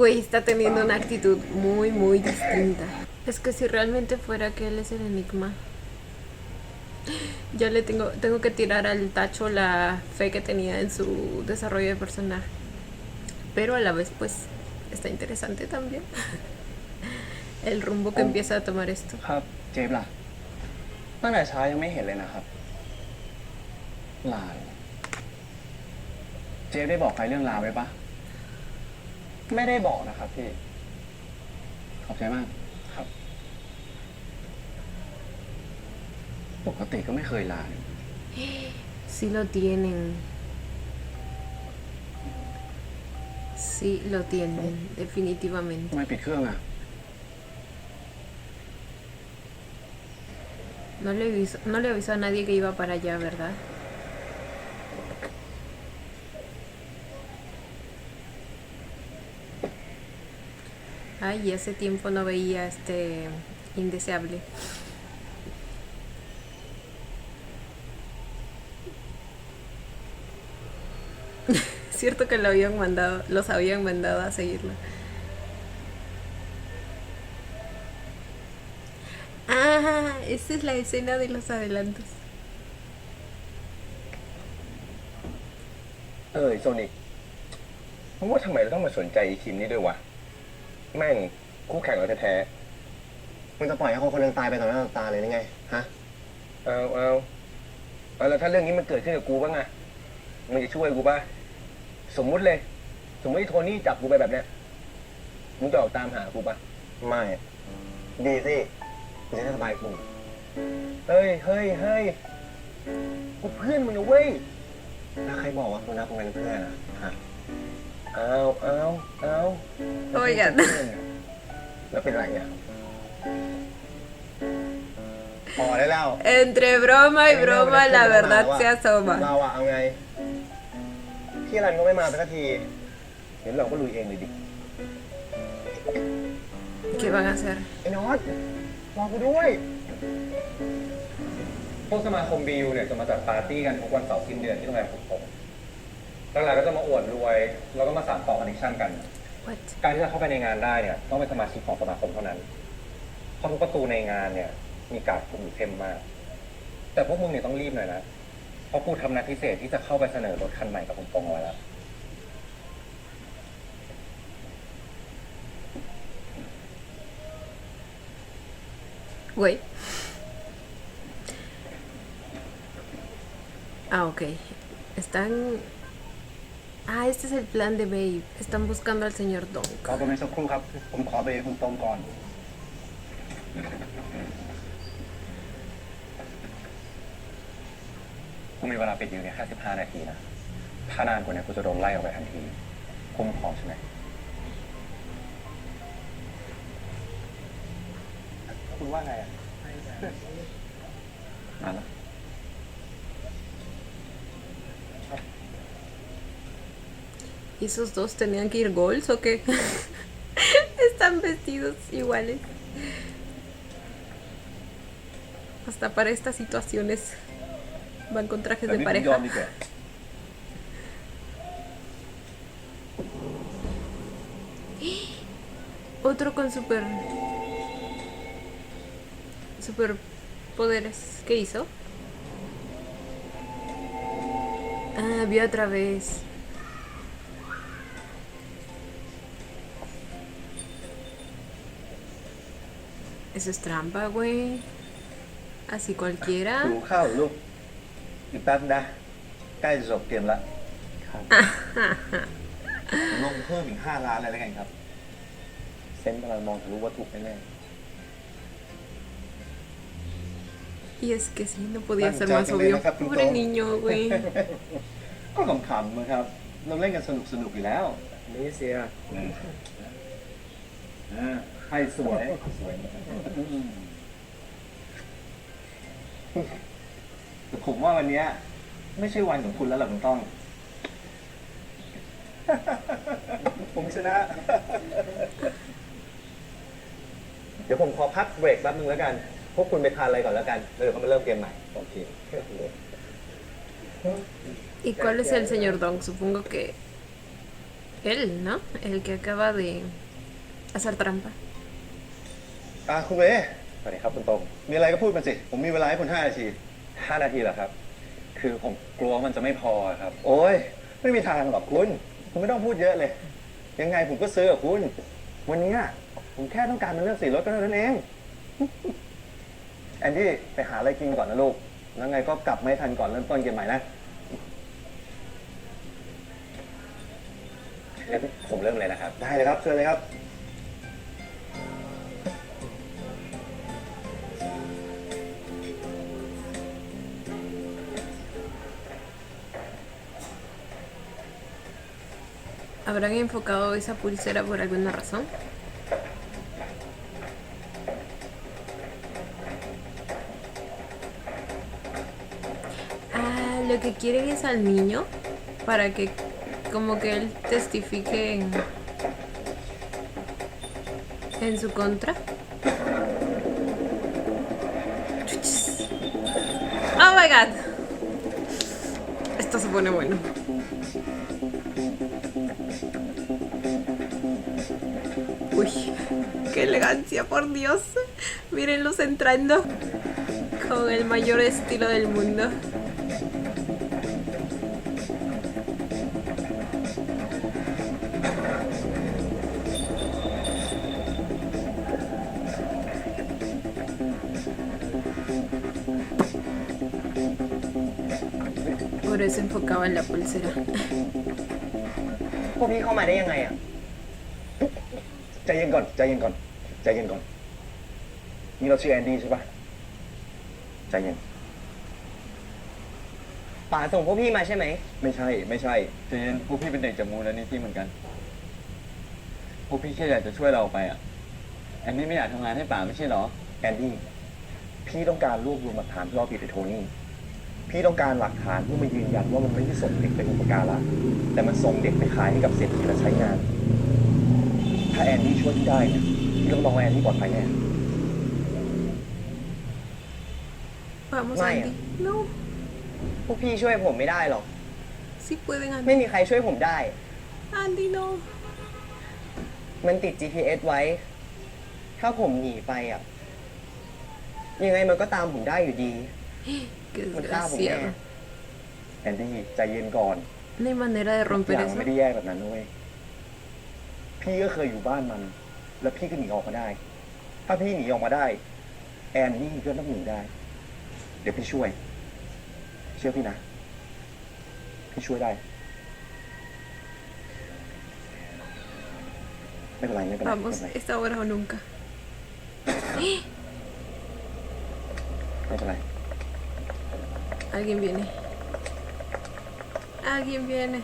Güey, está teniendo una actitud muy, muy distinta. Es que si realmente fuera que él es el enigma, ya le tengo que tirar al tacho la fe que tenía en su desarrollo de personaje. Pero a la vez, pues, está interesante también el rumbo que empieza a tomar esto. ครับ เจฟล่ะ ตั้งแต่เช้ายังไม่เห็นเลยนะครับ ลาเลยเจฟได้บอกใครเรื่องลาไว้ปะ ไม่ได้บอกนะครับพี่ ขอบใจมาก ครับ ปกติก็ไม่เคยลา Sí lo tienen. Sí lo tienen, definitivamente. ทำไมปิดเครื่องอ่ะ No le avisó a nadie que iba para allá, ¿verdad? Ay, hace tiempo no veía este indeseable. Cierto que los habían mandado a seguirlo. Ah, esa es la escena de los adelantos. ไอ้โซนิกมึงว่าทำไมเราต้องมาสนใจไอ้คิมนี่ด้วยวะ แม่งคู่แข่งเราแท้ มึงจะปล่อยให้คนคนหนึงตายไปต่อหน้าต่อตาเลยหรือไง ฮะ ๆเอาแล้วถ้าเรื่องนี้มันเกิดขึ้นกับกูบ้างอะมึงจะช่วยกูป่ะ สมมุติเลย สมมติไอ้โทนี่จับกูไปแบบเนี้ย มึงจะออกตามหากูป่ะ ไม่ ดีสิกูจะได้สบายกู เฮ้ยกูเพื่อนมึงนะเว้ย แล้วใครบอกว่ากูนับมึงเป็นเพื่อนอะฮะ เอา Oigan. แล้วเป็นไรเนี่ย พอได้แล้ว Entre broma y broma, la verdad se asoma. เราอะเอาไง พี่รันก็ไม่มาสักที เดี๋ยวเราก็ลุยเองเลยดิ ¿Qué van a hacer? ไอ้น็อตรอกูด้วย พวกสมาคมบิวเนี่ยจะมาจัดปาร์ตี้กันทุกวันเสาร์สิ้นเดือนที่โรงแรมขุนพงหลังๆก็จะมาอวดรวย แล้วก็มาสานต่อคอนเนคชั่นกัน What? การที่จะเข้าไปในงานได้เนี่ยต้องเป็นสมาชิกของสมาคมเท่านั้น เพราะทุกประตูในงานเนี่ยมีการดคุมอยู่เข้มมาก แต่พวกมึงเนี่ยต้องรีบหน่อยนะ เพราะกูทำนัดพิเศษที่จะเข้าไปเสนอรถคันใหม่กับขุนพงเอาไว้แล้ว Güey. Ah, ok. Están... Ah, este es el plan de Babe. Están buscando al señor Dong. ขอตัวในสักครู่ครับ ผมขอไปคุณตรงก่อน กูมีเวลาปิดอยู่เนี่ยแค่15 นาทีนะ ถ้านานกว่านี้กูจะโดนไล่ออกไปทันทีคุ้มครองใช่ไหม คุณว่าไงอะ มาแล้ว ¿Y esos dos tenían que ir goals o qué? Están vestidos iguales. Hasta para estas situaciones van con trajes de ยอ pareja. มดีกว่า Otro con super poderes. ¿Qué hizo? Ah, vio otra vez. Eso es trampa, güey. Así cualquiera. ดูข้าวลูกอีกแป๊บนะ ใกล้จะจบเกมละ ลงเพิ่มอีก5 ล้านเลยแล้วกันครับ เซนส์กำลังมองทะลุวัตถุแน่ Y es que sí, no podía ser Vamos, más ya, obvio. que me Pobre deja niño, güey. ก็ขำๆนะครับ เราเล่นกันสนุกอยู่แล้ว ๆนี่เสีย ให้สวยแต่ผมว่าวันเนี้ยไม่ใช่วันของคุณแล้วหรอกคุณต้อง ผมชนะ เดี๋ยวผมขอพักเบรกแป๊บนึงแล้วกัน พวกคุณไปทานอะไรก่อนแล้วกันแล้วเดี๋ยวเขามาเริ่มเกมใหม่ โอเค ¿Y cuál es el señor Dong? Supongo que él, ¿no? El que acaba de hacer trampa. คุณเว สวัสดีครับคุณตรง มีอะไรก็พูดมาสิ ผมมีเวลาให้คุณ5 นาที 5 นาทีเหรอครับ คือผมกลัวมันจะไม่พอครับ โอ้ย ไม่มีทางหรอกคุณ คุณไม่ต้องพูดเยอะเลย ยังไงผมก็ซื้อกับคุณ วันนี้ผมแค่ต้องการมาเลือกสีรถก็เท่านั้นเอง แอนดี้ไปหาอะไรกินก่อนนะลูก แล้วไงก็กลับไม่ทันก่อนเริ่มต้นเกมใหม่นะ งั้นผมเริ่มเลยนะครับ ได้เลยครับเชิญเลยครับ ¿Habrán enfocado esa pulsera por alguna razón? Ah, lo que quieren es al niño para que como que él testifique en su contra. Oh my god. Esto se pone bueno. Uy, qué elegancia, por Dios. Mírenlos entrando con el mayor estilo del mundo. Por eso enfocaba en la pulsera. พวกพี่เข้ามาได้ยังไงอ่ะ ใจเย็นก่อน ใจเย็นก่อน ใจเย็นก่อน นี่เราชื่อแอนดี้ใช่ปะใจเย็น ป๋าส่งพวกพี่มาใช่ไหม ไม่ใช่ ไม่ใช่ เจนพวกพี่เป็นเด็กจากมูลนิธิเหมือนกัน พวกพี่แค่อยากจะช่วยเราไปอ่ะ แอนนี่ไม่อยากทำงานให้ป่าไม่ใช่เหรอ แอนดี้ พี่ต้องการรวบรวมหลักฐานเพื่อเอาผิดไอ้โทนี่ พี่ต้องการหลักฐานเพื่อมายืนยันว่ามันไม่ได้ส่งเด็กไปอุปการะแต่มันส่งเด็กไปขายให้กับเศรษฐีและใช้งาน ถ้าแอนดี้ช่วยพี่ได้เนี่ยพี่ต้องรองว่าแอนดี้ปลอดภัยแน่ Vamos, Maya. Andy. No, พวกพี่ช่วยผมไม่ได้หรอก sí pueden, ไม่ Andy. มีใครช่วยผมได้ Andy, no. มันติด GPS ไว้ ถ้าผมหนีไปอ่ะ ยังไงมันก็ตามผมได้อยู่ดี Qué มันฆ่าผมแน่ desgraciado. แอนดี้ใจเย็นก่อน No hay manera de ทุก romper อย่าง eso. ไม่ได้แย่แบบนั้นนะเว้ยพี่ก็เคยอยู่บ้านมัน แล้วพี่ก็หนีออกมาได้ ถ้าพี่หนีออกมาได้ แอนนี่ก็ต้องหนีได้ เดี๋ยวพี่ช่วย เชื่อพี่นะ พี่ช่วยได้ ไม่เป็นไรไม่เป็นไรไม่ Vamos, เป็นไร es ahora o nunca. ไม่เป็นไร Alguien viene. Alguien viene.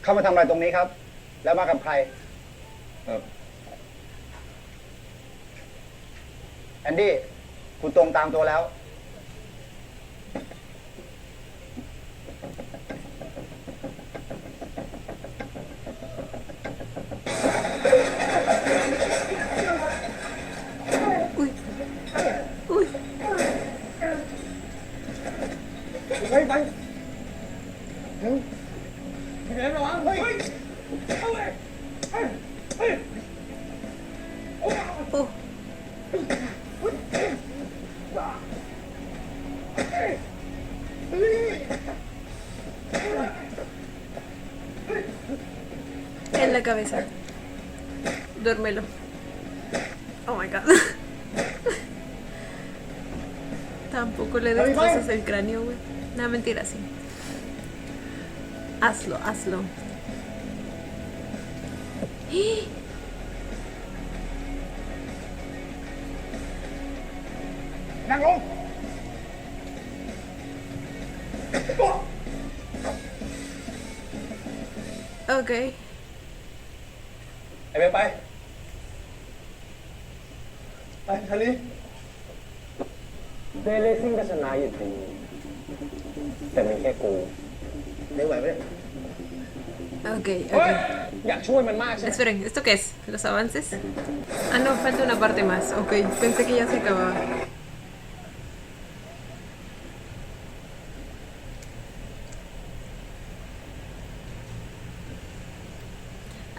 เข้ามาทำอะไรตรงนี้ครับ แล้วมากับใคร แอนดี้ คุณตรงตามตัวแล้ว Uy. Uy. ไปไปถึงพี่เบนระวังเฮ้ยเอาเลยเฮ้ยเฮ้ย Oh. En la cabeza. Duérmelo. Oh my god. Tampoco le destrozas el cráneo, güey. No, mentira, sí. Hazlo, hazlo. นั่งลง Ok. ไอเบนไป ไปชาลีเดเลซิ่งก็ชนะอยู่ดี แต่มีแค่กูไม่ไหวไหมเนี่ย Ok, เฮ้ย ok. อยากช่วยมันมากใช่ไหม Esperen, ¿esto qué es? ¿Los avances? Ah, no, falta una parte más. Ok, pensé que ya se acababa.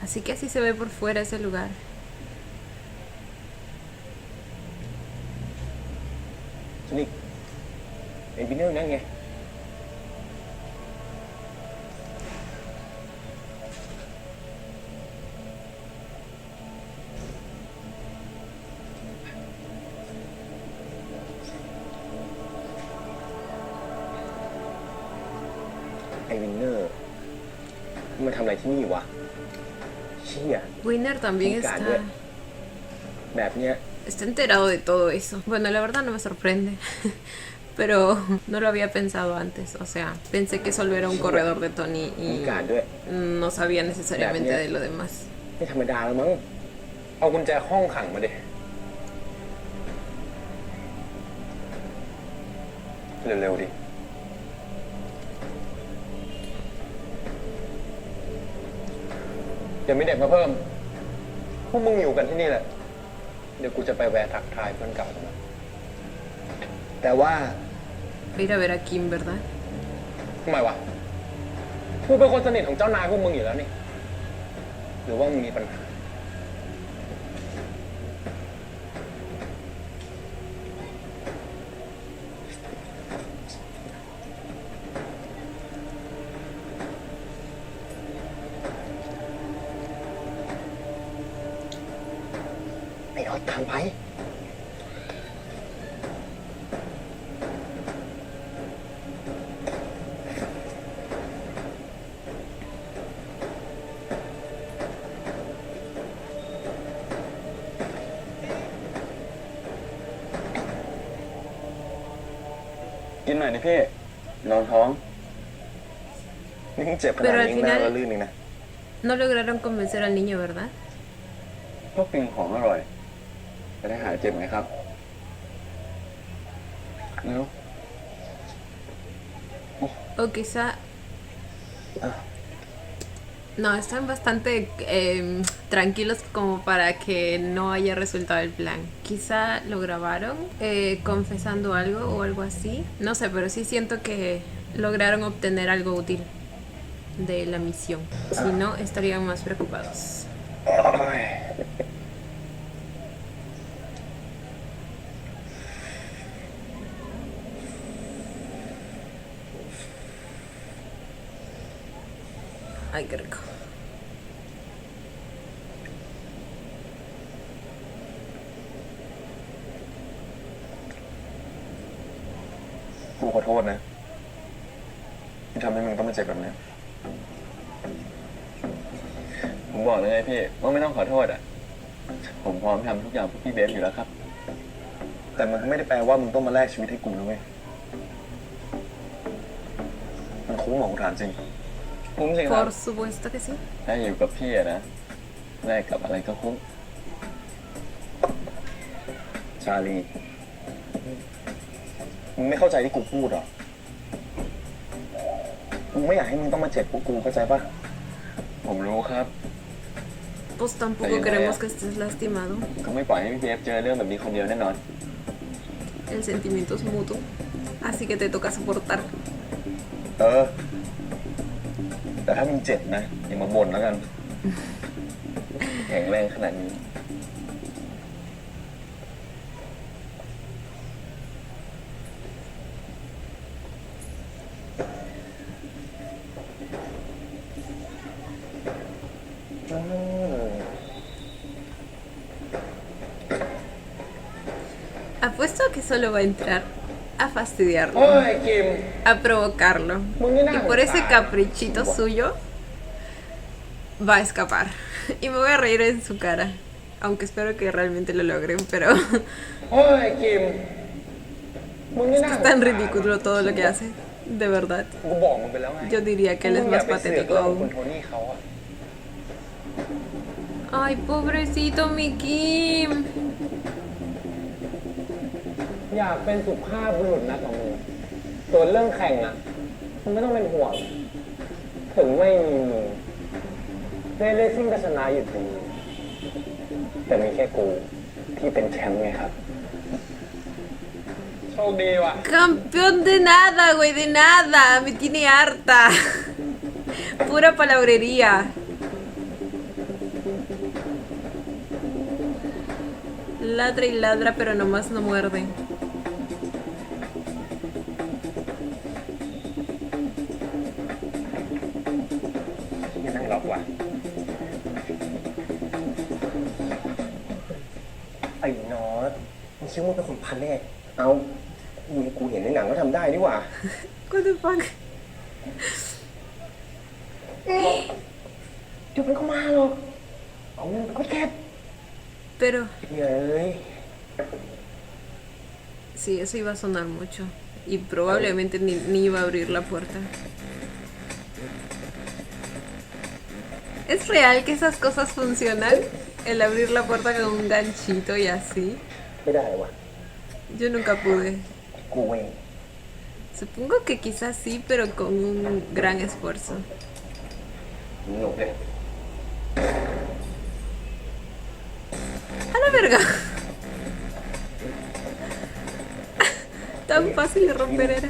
Así que así se ve por fuera ese lugar. ชนิกไอ้บินเนอร์นั่นไง ไอ้วินเนอร์มันทำอะไรที่นี่วะ เชี่ย Winner también Un está, caldo. แบบเนี้ย está enterado de todo eso. Bueno, la verdad no me sorprende. Pero no lo había pensado antes. O sea, pensé que solo era un corredor de Tony มี y การด้วย no sabía necesariamente de lo demás. ไม่ธรรมดาแล้วมั้ง เอากุญแจห้องขังมาดิ เร็วๆดิ ดี๋ยวมีเด็กมาเพิ่ม พวกมึงอยู่กันที่นี่แหละ เดี๋ยวกูจะไปแวะทักทายเพื่อนเก่าตรงนั้น แต่ว่า Ir a ver a Kim, ¿verdad? ทำไมวะ กูเป็นคนสนิทของเจ้านายพวกมึงอยู่แล้วนี่ หรือว่ามึงมีปัญหา ไอ้น็อตตามไป กินหน่อยดิพี่ลองท้อง นี่เจ็บขนาด Pero al นี้หน้า final ละลื่นเองนะ no lograron convencer al niño, ¿verdad? ก็กินของอร่อย จะได้หายเจ็บไงครับเร็ว O quizá... No, están bastante tranquilos como para que no haya resultado el plan. Quizá lo grabaron confesando algo o algo así. No sé, pero sí siento que lograron obtener algo útil de la misión. Si no, estarían más preocupados. Ay, qué rico. กูขอโทษนะที่ทำให้มึงต้องมาเจ็บแบบนี้ ผมบอกเลยไงพี่ว่าไม่ต้องขอโทษอ่ะ ผมพร้อมทำทุกอย่างเพื่อพี่เบฟอยู่แล้วครับ แต่มันไม่ได้แปลว่ามึงต้องมาแลกชีวิตให้กูนะเว้ย มันคุ้มหมอกูถามจริง คุ้มสิครับ Por supuesto que sí. ถ้าอยู่กับพี่อะนะแลกกับอะไรก็คุ้ม ชาลี มึงไม่เข้าใจที่กูพูดหรอ กูไม่อยากให้มึงต้องมาเจ็บพวกกูเข้าใจปะ ผมรู้ครับ Pues tampoco Ayuda, queremos ya. que estés lastimado. ก็ไม่ปล่อยให้พี่เบฟเจอเรื่องแบบนี้คนเดียวแน่นอน El sentimiento es mutuo. Así que te toca soportar. เออ แต่ถ้ามึงเจ็บนะอย่ามาบ่นแล้วกัน แข็งแรงขนาดนี้ Apuesto a que solo va a entrar a โอ้ fastidiarlo, ยกิม a provocarlo. Mira, Y por ese caprichito suyo va a escapar. Y me voy a reír en su cara. Aunque espero que realmente lo logren, pero โอ้ยกิม มึงนี่น่า es tan ridículo todo lo que hace. De verdad. กูบอกมึงไปแล้วไง Yo diría que él es มึงอย่า más ไปเสือก patético เรื่องของคุณ aún. โทนี่เขาอะ Ay, pobrecito mi Kim. อยากเป็นสุภาพบุรุษนะของมึงส่วนเรื่องแข่งอะมึงไม่ต้องเป็นห่วง ถึงไม่มีมึงเรเลซิ่งก็ชนะอยู่ดี แต่มีแค่กูที่เป็นแชมป์ไงครับ โชคดีว่ะ Campeón de nada, güey, de nada. Me tiene harta. Pura palabrería. Ladra y ladra, pero nomás no muerde. ยังนั่งล็อกว่ะ ไอ้น็อตมึงคิดว่ามึงเป็นคนพันแน่เอากูเห็นในหนังก็ทำได้นี่หว่า What the fuck? เดี๋ยวมันก็มาหรอกเอาเงินไปก็แค่ Pero เฮ้ย sí, eso iba a sonar mucho. Y probablemente ni iba a abrir la puerta. ¿Es real que esas cosas funcionan? El abrir la puerta con un ganchito y así. ไม่ได้ว่ะ Yo nunca pude. กูเอง Supongo que quizás sí, pero con un gran esfuerzo. หนุกเลย A la verga. Tan fácil de romper era.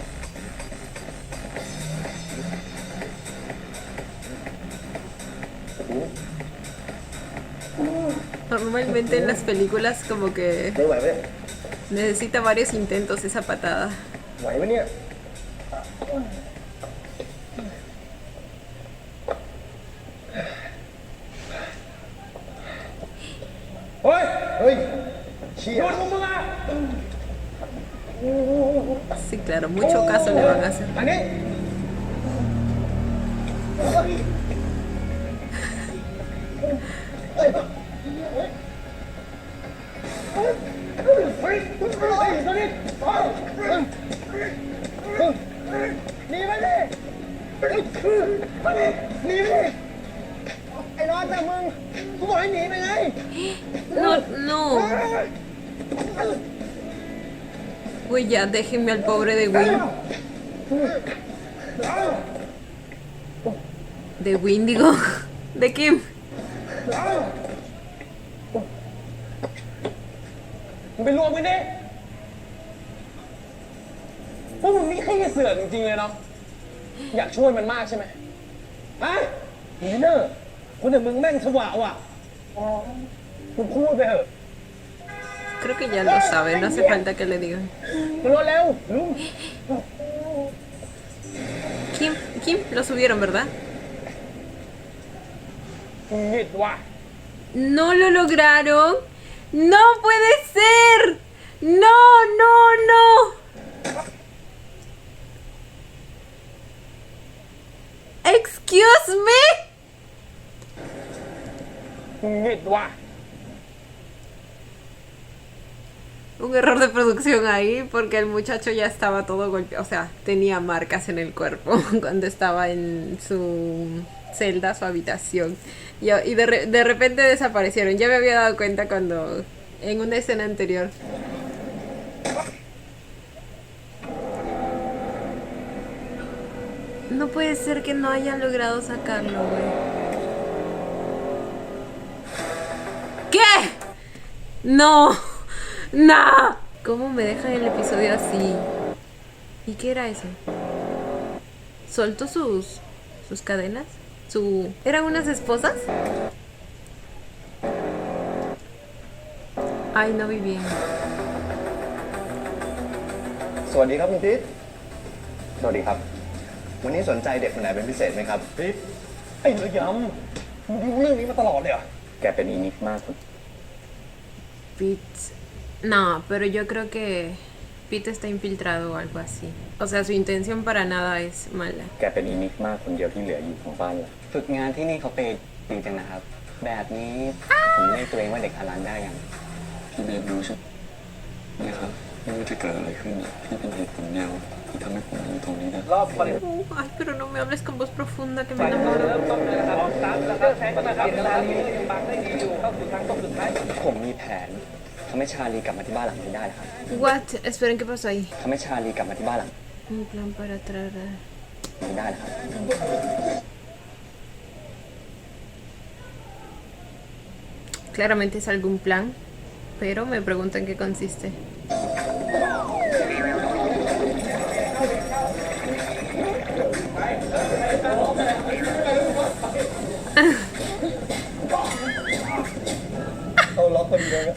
Normalmente en las películas como que ไม่ไหวไหม necesita varios intentos esa patada. ไหวไหมเนี่ย เฮ้ย เฮ้ยเชี่ยโดนมึงอ่ะ Sí, claro, mucho caso le van a hacer. อันนี้ เฮ้ยตัวนี้หนีไปดิหนีไปดิไอ้ร้อนแต่มึง กูบอกให้หนีไปไง No, no. Uy, ya, déjenme al pobre de Win. De Win, digo. De Kim. มึงไปรวมกันดิพวกมึงนี่ขี้เสือกจริงๆเลยเนาะ อยากช่วยมันมากใช่ไหมฮะนีเนอร์คนอย่างมึงแม่งฉวาว่ะมึงพูดไปเถอะ Creo que ya lo sabe, no hace falta que le digan. รถเร็วลุง Kim, lo subieron, ¿verdad? หงิดว่ะ No lo lograron. ¡No puede ser! ¡No, no, no! ¡Excuse me! หงิดว่ะ Un error de producción ahí porque el muchacho ya estaba todo golpeado, o sea, tenía marcas en el cuerpo cuando estaba en su celda, su habitación. Y de repente desaparecieron. Ya me había dado cuenta cuando en una escena anterior. No puede ser que no hayan logrado sacarlo, güey. ¿Qué? No. ¡No! ¿Cómo me dejan el episodio así? ¿Y qué era eso? ¿Soltó sus cadenas? ¿Eran unas esposas? Ay, no vi bien. สวัสดีครับคุณพิษสวัสดีครับ วันนี้สนใจเด็กคนไหนเป็นพิเศษไหมครับ พิษไอ้ระยำมึงรู้เรื่องนี้มาตลอดเลยเหรอ แกเป็นอินิกมากคุณ Pete. No, pero yo creo que Pete está infiltrado o algo así. O sea, su intención para nada es mala. แกเป็นอินิกมากคนเดียวที่เหลืออยู่ของบ้านเลย ฝึกงานที่นี่เขาเปย์ดีจังนะครับ แบบนี้ผมเรียกตัวเองว่าเด็กอลันได้ยัง พี่เบนรู้ใช่ไหมครับไม่ว่าจะเกิดอะไรขึ้นพี่เป็นเหตุผลเดียวที่ทำให้ผมอยู่ตรงนี้ได้ Ay, pero no me hables con voz profunda que me enamoro. ผมมีแผนทำให้ชาลีกลับมาที่บ้านหลังนี้ได้นะครับ What? Esperen, ¿qué pasó ahí? ทำให้ชาลีกลับมาที่บ้านหลัง Un plan para traer a... นี้ได้นะครับ Claramente es algún plan, pero me preguntan qué consiste.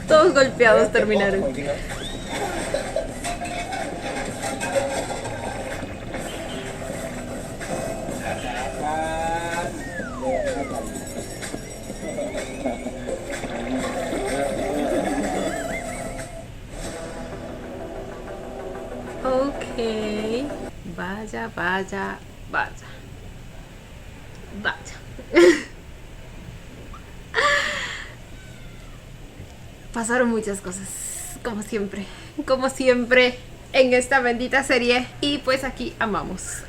Todos golpeados terminaron. Ok. Vaya, vaya, vaya. Vaya. Pasaron muchas cosas, como siempre en esta bendita serie. Y pues aquí amamos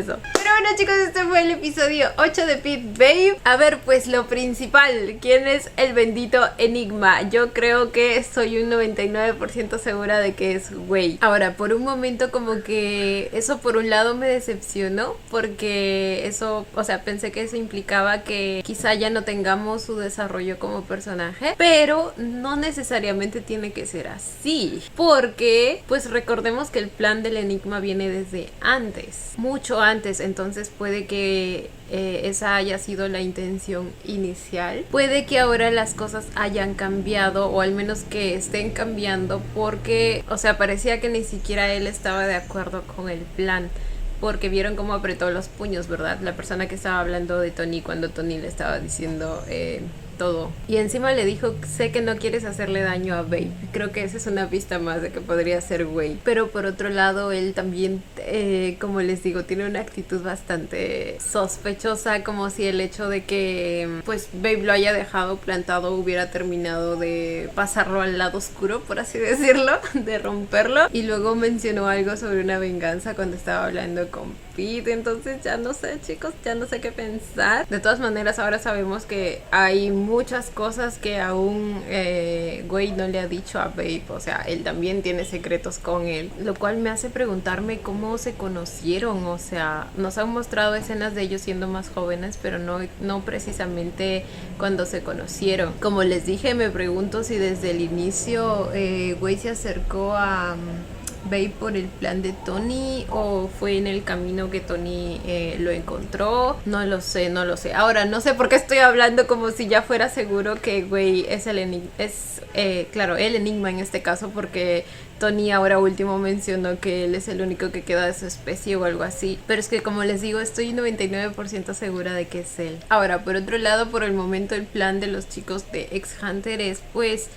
eso. Pero bueno chicos, este fue el episodio 8 de Pit Babe. A ver, pues lo principal, ¿quién es el bendito Enigma? Yo creo que soy un 99% segura de que es Wei. Ahora, por un momento como que eso por un lado me decepcionó, porque eso, o sea, pensé que eso implicaba que quizá ya no tengamos su desarrollo como personaje, pero no necesariamente tiene que ser así, porque pues recordemos que el plan del Enigma viene desde antes, mucho antes, entonces puede que esa haya sido la intención inicial. Puede que ahora las cosas hayan cambiado, o al menos que estén cambiando, porque, o sea, parecía que ni siquiera él estaba de acuerdo con el plan, porque vieron cómo apretó los puños, ¿verdad? La persona que estaba hablando de Tony cuando Tony le estaba diciendo todo. Y encima le dijo, sé que no quieres hacerle daño a Babe. Creo que esa es una pista más de que podría ser Wei. Pero por otro lado, él también, como les digo, tiene una actitud bastante sospechosa, como si el hecho de que pues Babe lo haya dejado plantado hubiera terminado de pasarlo al lado oscuro, por así decirlo, de romperlo. Y luego mencionó algo sobre una venganza cuando estaba hablando con Pete. Entonces ya no sé, chicos, ya no sé qué pensar. De todas maneras, ahora sabemos que hay muchas cosas que aún Wei no le ha dicho a Babe. O sea, él también tiene secretos con él, lo cual me hace preguntarme cómo se conocieron. O sea, nos han mostrado escenas de ellos siendo más jóvenes, pero no precisamente cuando se conocieron. Como les dije, me pregunto si desde el inicio Wei se acercó a Babe por el plan de Tony, o fue en el camino que Tony lo encontró. No lo sé. Ahora, no sé por qué estoy hablando como si ya fuera seguro que Wei es el enigma en este caso, porque Tony ahora último mencionó que él es el único que queda de su especie o algo así. Pero es que, como les digo, estoy 99% segura de que es él. Ahora, por otro lado, por el momento el plan de los chicos de X Hunter es pues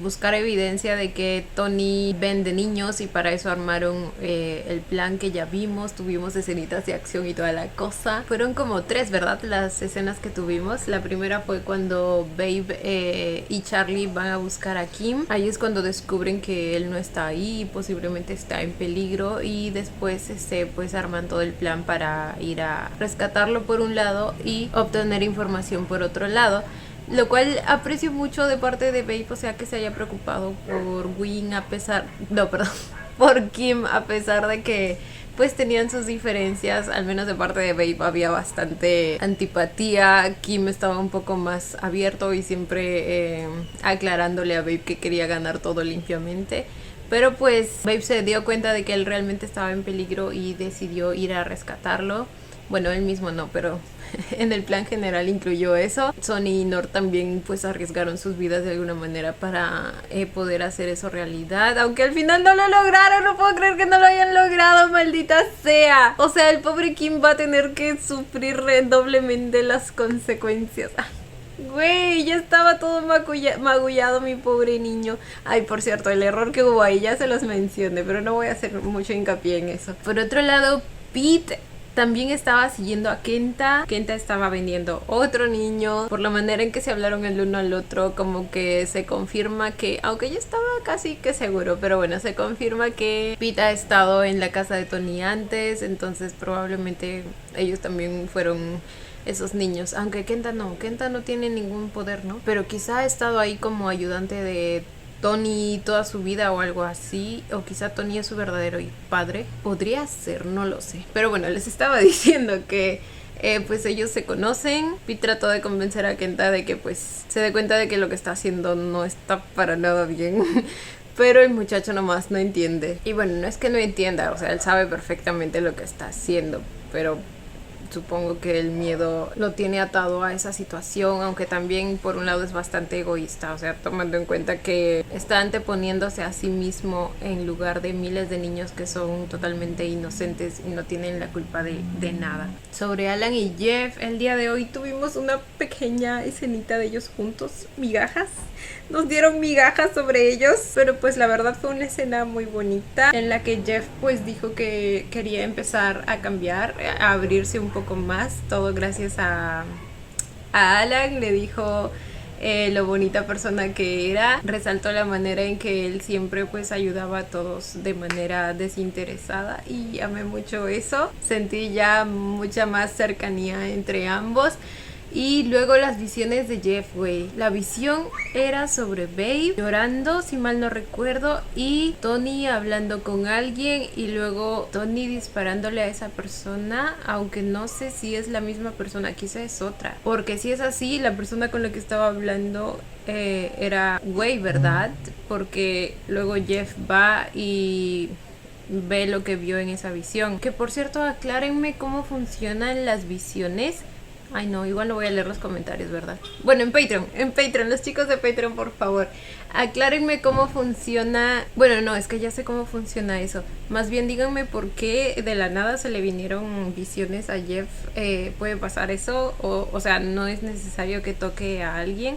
buscar evidencia de que Tony vende niños, y para eso armaron el plan que ya vimos. Tuvimos escenitas de acción y toda la cosa. Fueron como 3, ¿verdad? Las escenas que tuvimos. La primera fue cuando Babe y Charlie van a buscar a Kim. Ahí es cuando descubren que él no está ahí, posiblemente está en peligro, y después pues arman todo el plan para ir a rescatarlo por un lado y obtener información por otro lado. Lo cual aprecio mucho de parte de Babe, o sea, que se haya preocupado por por Kim, a pesar de que pues tenían sus diferencias. Al menos de parte de Babe había bastante antipatía. Kim estaba un poco más abierto y siempre aclarándole a Babe que quería ganar todo limpiamente. Pero pues Babe se dio cuenta de que él realmente estaba en peligro y decidió ir a rescatarlo. Bueno, él mismo no, pero en el plan general incluyó eso. Sonny y Nord también pues arriesgaron sus vidas de alguna manera para poder hacer eso realidad, aunque al final no lo lograron. No puedo creer que no lo hayan logrado, maldita sea. O sea, el pobre Kim va a tener que sufrir doblemente las consecuencias. Güey, ya estaba todo magullado mi pobre niño. Ay, por cierto, el error que hubo ahí ya se los mencioné, pero no voy a hacer mucho hincapié en eso. Por otro lado, Pete también estaba siguiendo a Kenta. Kenta estaba vendiendo otro niño. Por la manera en que se hablaron el uno al otro, como que se confirma que, aunque yo estaba casi que seguro, pero bueno, se confirma que Pete ha estado en la casa de Tony antes. Entonces probablemente ellos también fueron esos niños. Aunque Kenta no tiene ningún poder, ¿no? Pero quizá ha estado ahí como ayudante de Tony toda su vida o algo así, o quizá Tony es su verdadero padre. Podría ser, no lo sé. Pero bueno, les estaba diciendo que pues ellos se conocen. Pete trató de convencer a Kenta de que pues se dé cuenta de que lo que está haciendo no está para nada bien. Pero el muchacho nomás no entiende. Y bueno, no es que no entienda, o sea, él sabe perfectamente lo que está haciendo, pero supongo que el miedo lo tiene atado a esa situación, aunque también por un lado es bastante egoísta, o sea, tomando en cuenta que está anteponiéndose a sí mismo en lugar de miles de niños que son totalmente inocentes y no tienen la culpa de nada. Sobre Alan y Jeff, el día de hoy tuvimos una pequeña escenita de ellos juntos, migajas. Nos dieron migajas sobre ellos, pero pues la verdad fue una escena muy bonita en la que Jeff pues dijo que quería empezar a cambiar, a abrirse un poco más, todo gracias a Alan. Le dijo lo bonita persona que era. Resaltó la manera en que él siempre pues ayudaba a todos de manera desinteresada y amé mucho eso. Sentí ya mucha más cercanía entre ambos. Y luego las visiones de Jeff, güey. La visión era sobre Babe llorando, si mal no recuerdo, y Tony hablando con alguien y luego Tony disparándole a esa persona, aunque no sé si es la misma persona, quizá es otra. Porque si es así, la persona con la que estaba hablando era Wei, ¿verdad? Porque luego Jeff va y ve lo que vio en esa visión. Que por cierto, aclárenme cómo funcionan las visiones. Ay no, igual no voy a leer los comentarios, ¿verdad? Bueno, en Patreon, los chicos de Patreon, por favor, aclárenme cómo funciona. Bueno, no, es que ya sé cómo funciona eso. Más bien díganme por qué de la nada se le vinieron visiones a Jeff. ¿Puede pasar eso? O sea, no es necesario que toque a alguien.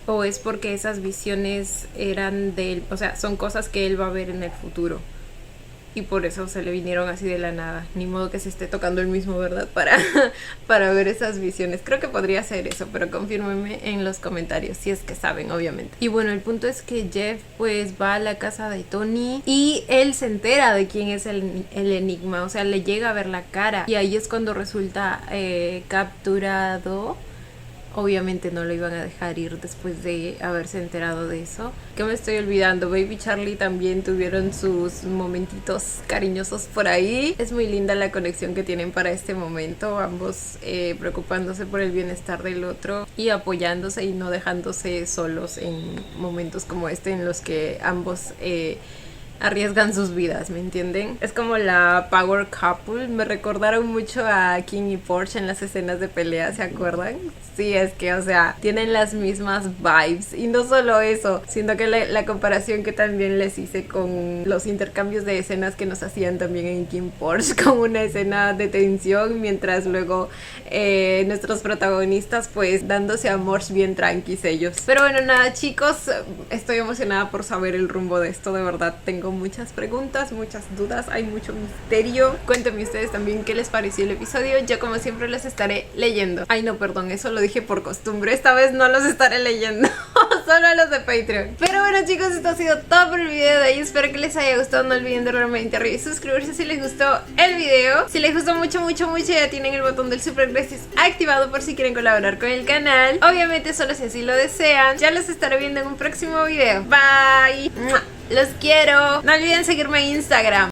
¿O es porque esas visiones eran de él? O sea, son cosas que él va a ver en el futuro. Y por eso se le vinieron así de la nada. Ni modo que se esté tocando el mismo, ¿verdad? Para ver esas visiones. Creo que podría ser eso, pero confírmenme en los comentarios, si es que saben, obviamente. Y bueno, el punto es que Jeff pues va a la casa de Tony y él se entera de quién es el enigma. O sea, le llega a ver la cara. Y ahí es cuando resulta capturado. Obviamente no lo iban a dejar ir después de haberse enterado de eso. ¿Qué me estoy olvidando? Babe y Charlie también tuvieron sus momentitos cariñosos por ahí. Es muy linda la conexión que tienen para este momento. Ambos preocupándose por el bienestar del otro y apoyándose y no dejándose solos en momentos como este en los que ambos arriesgan sus vidas, ¿me entienden? Es como la power couple. Me recordaron mucho a King y Porsche en las escenas de pelea, ¿se acuerdan? Sí, es que, o sea, tienen las mismas vibes. Y no solo eso, sino que la comparación que también les hice con los intercambios de escenas que nos hacían también en King Porsche, con una escena de tensión, mientras luego nuestros protagonistas pues dándose amores bien tranquis ellos. Pero bueno, nada chicos, estoy emocionada por saber el rumbo de esto, de verdad tengo muchas preguntas, muchas dudas, hay mucho misterio. Cuéntenme ustedes también qué les pareció el episodio. Yo como siempre les estaré leyendo. Ay no, perdón, eso lo dije por costumbre. Esta vez no los estaré leyendo, solo a los de Patreon. Pero bueno chicos, esto ha sido todo por el video de hoy. Espero que les haya gustado. No olviden darle manita arriba y suscribirse si les gustó el video. Si les gustó mucho, ya tienen el botón del super gracias activado por si quieren colaborar con el canal. Obviamente solo si así lo desean. Ya los estaré viendo en un próximo video. Bye. Los quiero. No olviden seguirme en Instagram.